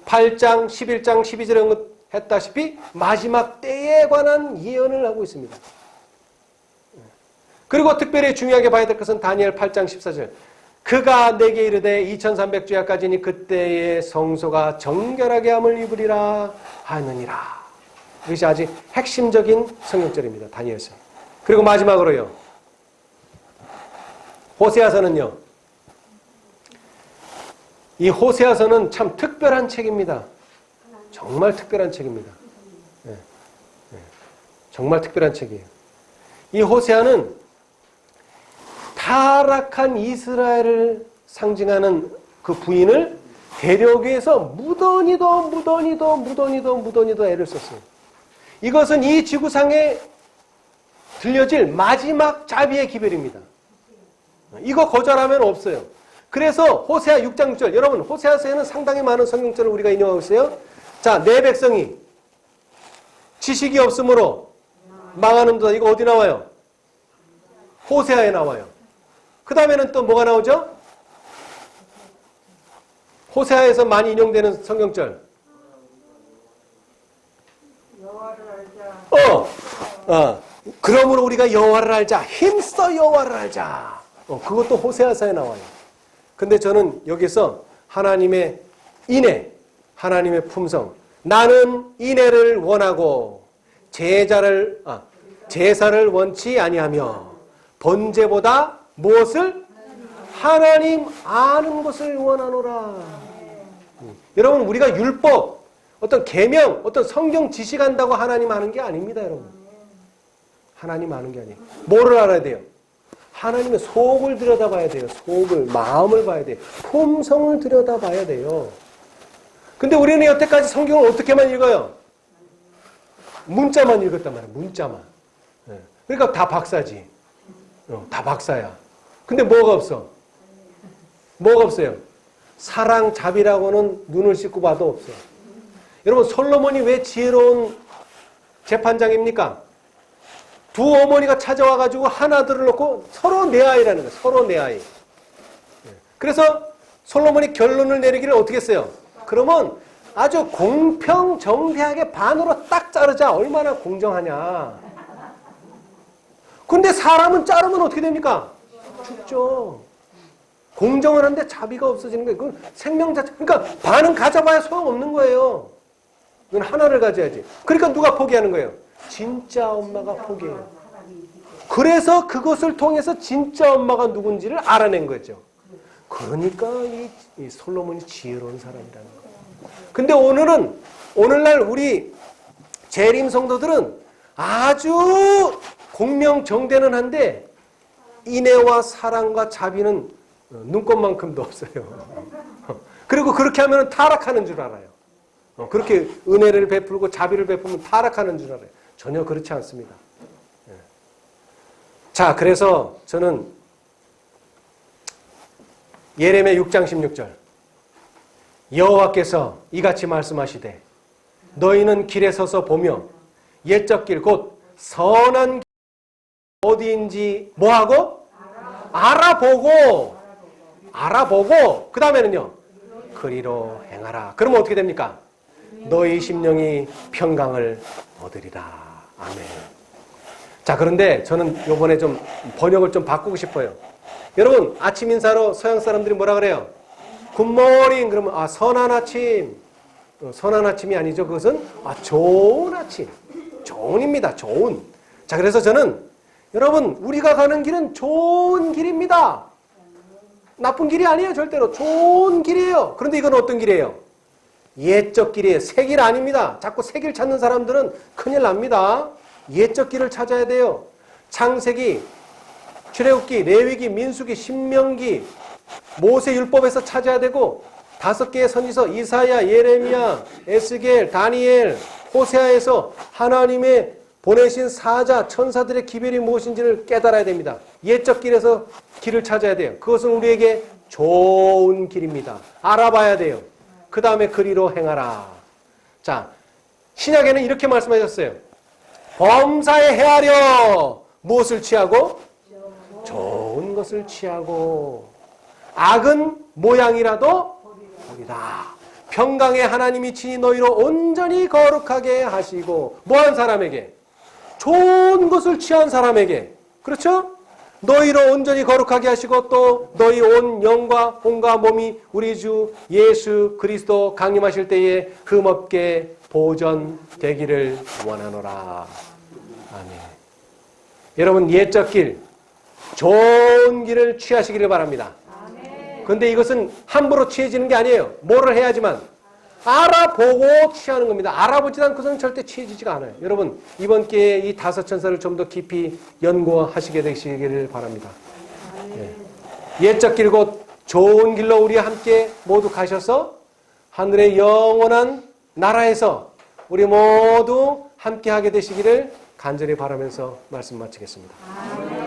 8장, 11장, 12절에 했다시피 마지막 때에 관한 예언을 하고 있습니다. 그리고 특별히 중요하게 봐야 될 것은 다니엘 8장 14절. 그가 내게 이르되 2300주야까지니 그때의 성소가 정결하게 함을 입으리라 하느니라. 이것이 아주 핵심적인 성경절입니다. 다니엘서. 그리고 마지막으로요. 호세아서는요. 이 호세아서는 참 특별한 책입니다. 정말 특별한 책입니다. 정말 특별한 책이에요. 이 호세아는 타락한 이스라엘을 상징하는 그 부인을 데려오기 위해서 무던히도 애를 썼어요. 이것은 이 지구상에 들려질 마지막 자비의 기별입니다. 이거 거절하면 없어요. 그래서 호세아 6장 6절. 여러분 호세아서에는 상당히 많은 성경절을 우리가 인용하고 있어요. 자, 내 백성이 지식이 없으므로 망하는도다. 이거 어디 나와요? 호세아에 나와요. 그 다음에는 또 뭐가 나오죠? 호세아에서 많이 인용되는 성경절. 여호와를 알자. 그러므로 우리가 여호와를 알자. 힘써 여호와를 알자. 그것도 호세아서에 나와요. 근데 저는 여기서 하나님의 인애, 하나님의 품성. 나는 인애를 원하고 제사를 원치 아니하며 번제보다 무엇을? 하나님 아는 것을 원하노라. 여러분 우리가 율법, 어떤 계명, 어떤 성경 지식한다고 하나님 아는 게 아닙니다. 여러분. 하나님 아는 게 아니에요. 뭐를 알아야 돼요? 하나님의 속을 들여다봐야 돼요. 속을, 마음을 봐야 돼요. 품성을 들여다봐야 돼요. 근데 우리는 여태까지 성경을 어떻게만 읽어요? 문자만 읽었단 말이에요. 문자만. 그러니까 다 박사지. 다 박사야. 근데 뭐가 없어? 뭐가 없어요? 사랑, 자비라고는 눈을 씻고 봐도 없어요. 여러분 솔로몬이 왜 지혜로운 재판장입니까? 두 어머니가 찾아와가지고 한 아들을 놓고 서로 내 아이라는 거예요. 서로 내 아이. 그래서 솔로몬이 결론을 내리기를 어떻게 했어요? 그러면 아주 공평정대하게 반으로 딱 자르자. 얼마나 공정하냐. 근데 사람은 자르면 어떻게 됩니까? 죽죠. 공정을 하는데 자비가 없어지는 거예요. 그건 생명 자체. 그러니까 반은 가져봐야 소용없는 거예요. 이건 하나를 가져야지. 그러니까 누가 포기하는 거예요? 진짜 엄마가 포기해요. 그래서 그것을 통해서 진짜 엄마가 누군지를 알아낸 거죠. 그러니까 이 솔로몬이 지혜로운 사람이라는 거예요. 근데 오늘날 우리 재림 성도들은 아주 공명정대는 한데 인애와 사랑과 자비는 눈꽃만큼도 없어요. 그리고 그렇게 하면 타락하는 줄 알아요. 그렇게 은혜를 베풀고 자비를 베풀면 타락하는 줄 알아요. 전혀 그렇지 않습니다. 자, 그래서 저는 예레미야 6장 16절 여호와께서 이같이 말씀하시되 너희는 길에 서서 보며 옛적 길 곧 선한 길 어디인지 뭐하고? 알아보고 그 다음에는요 그리로 행하라. 그러면 어떻게 됩니까? 너희 심령이 평강을 얻으리라. 아멘. 자, 그런데 저는 이번에 좀 번역을 좀 바꾸고 싶어요. 여러분, 아침 인사로 서양 사람들이 뭐라 그래요? 굿모닝. 그러면 선한 아침. 선한 아침이 아니죠. 그것은 좋은 아침. 좋은입니다. 좋은. 자, 그래서 저는 여러분, 우리가 가는 길은 좋은 길입니다. 나쁜 길이 아니에요. 절대로. 좋은 길이에요. 그런데 이건 어떤 길이에요? 옛적 길이에요. 새 길 아닙니다. 자꾸 새 길 찾는 사람들은 큰일 납니다. 옛적 길을 찾아야 돼요. 창세기, 출애굽기, 레위기, 민수기, 신명기, 모세율법에서 찾아야 되고 5개의 선지서 이사야, 예레미야, 에스겔, 다니엘, 호세아에서 하나님의 보내신 사자, 천사들의 기별이 무엇인지를 깨달아야 됩니다. 옛적 길에서 길을 찾아야 돼요. 그것은 우리에게 좋은 길입니다. 알아봐야 돼요. 그 다음에 그리로 행하라. 자, 신약에는 이렇게 말씀하셨어요. 범사에 헤아려 무엇을 취하고? 좋은 것을 취하고 악은 모양이라도 보리라. 평강의 하나님이 친히 너희로 온전히 거룩하게 하시고 뭐한 사람에게? 좋은 것을 취한 사람에게. 그렇죠? 너희로 온전히 거룩하게 하시고 또 너희 온 영과 혼과 몸이 우리 주 예수 그리스도 강림하실 때에 흠없게 보존되기를 원하노라. 아멘. 여러분, 옛적 길, 좋은 길을 취하시기를 바랍니다. 그런데 이것은 함부로 취해지는 게 아니에요. 뭐를 해야지만 알아보고 취하는 겁니다. 알아보지 않고서는 절대 취해지지가 않아요. 여러분, 이번 기회에 이 5 천사를 좀 더 깊이 연구하시게 되시기를 바랍니다. 옛적 길 곧 좋은 길로 우리 함께 모두 가셔서 하늘의 영원한 나라에서 우리 모두 함께 하게 되시기를 간절히 바라면서 말씀 마치겠습니다.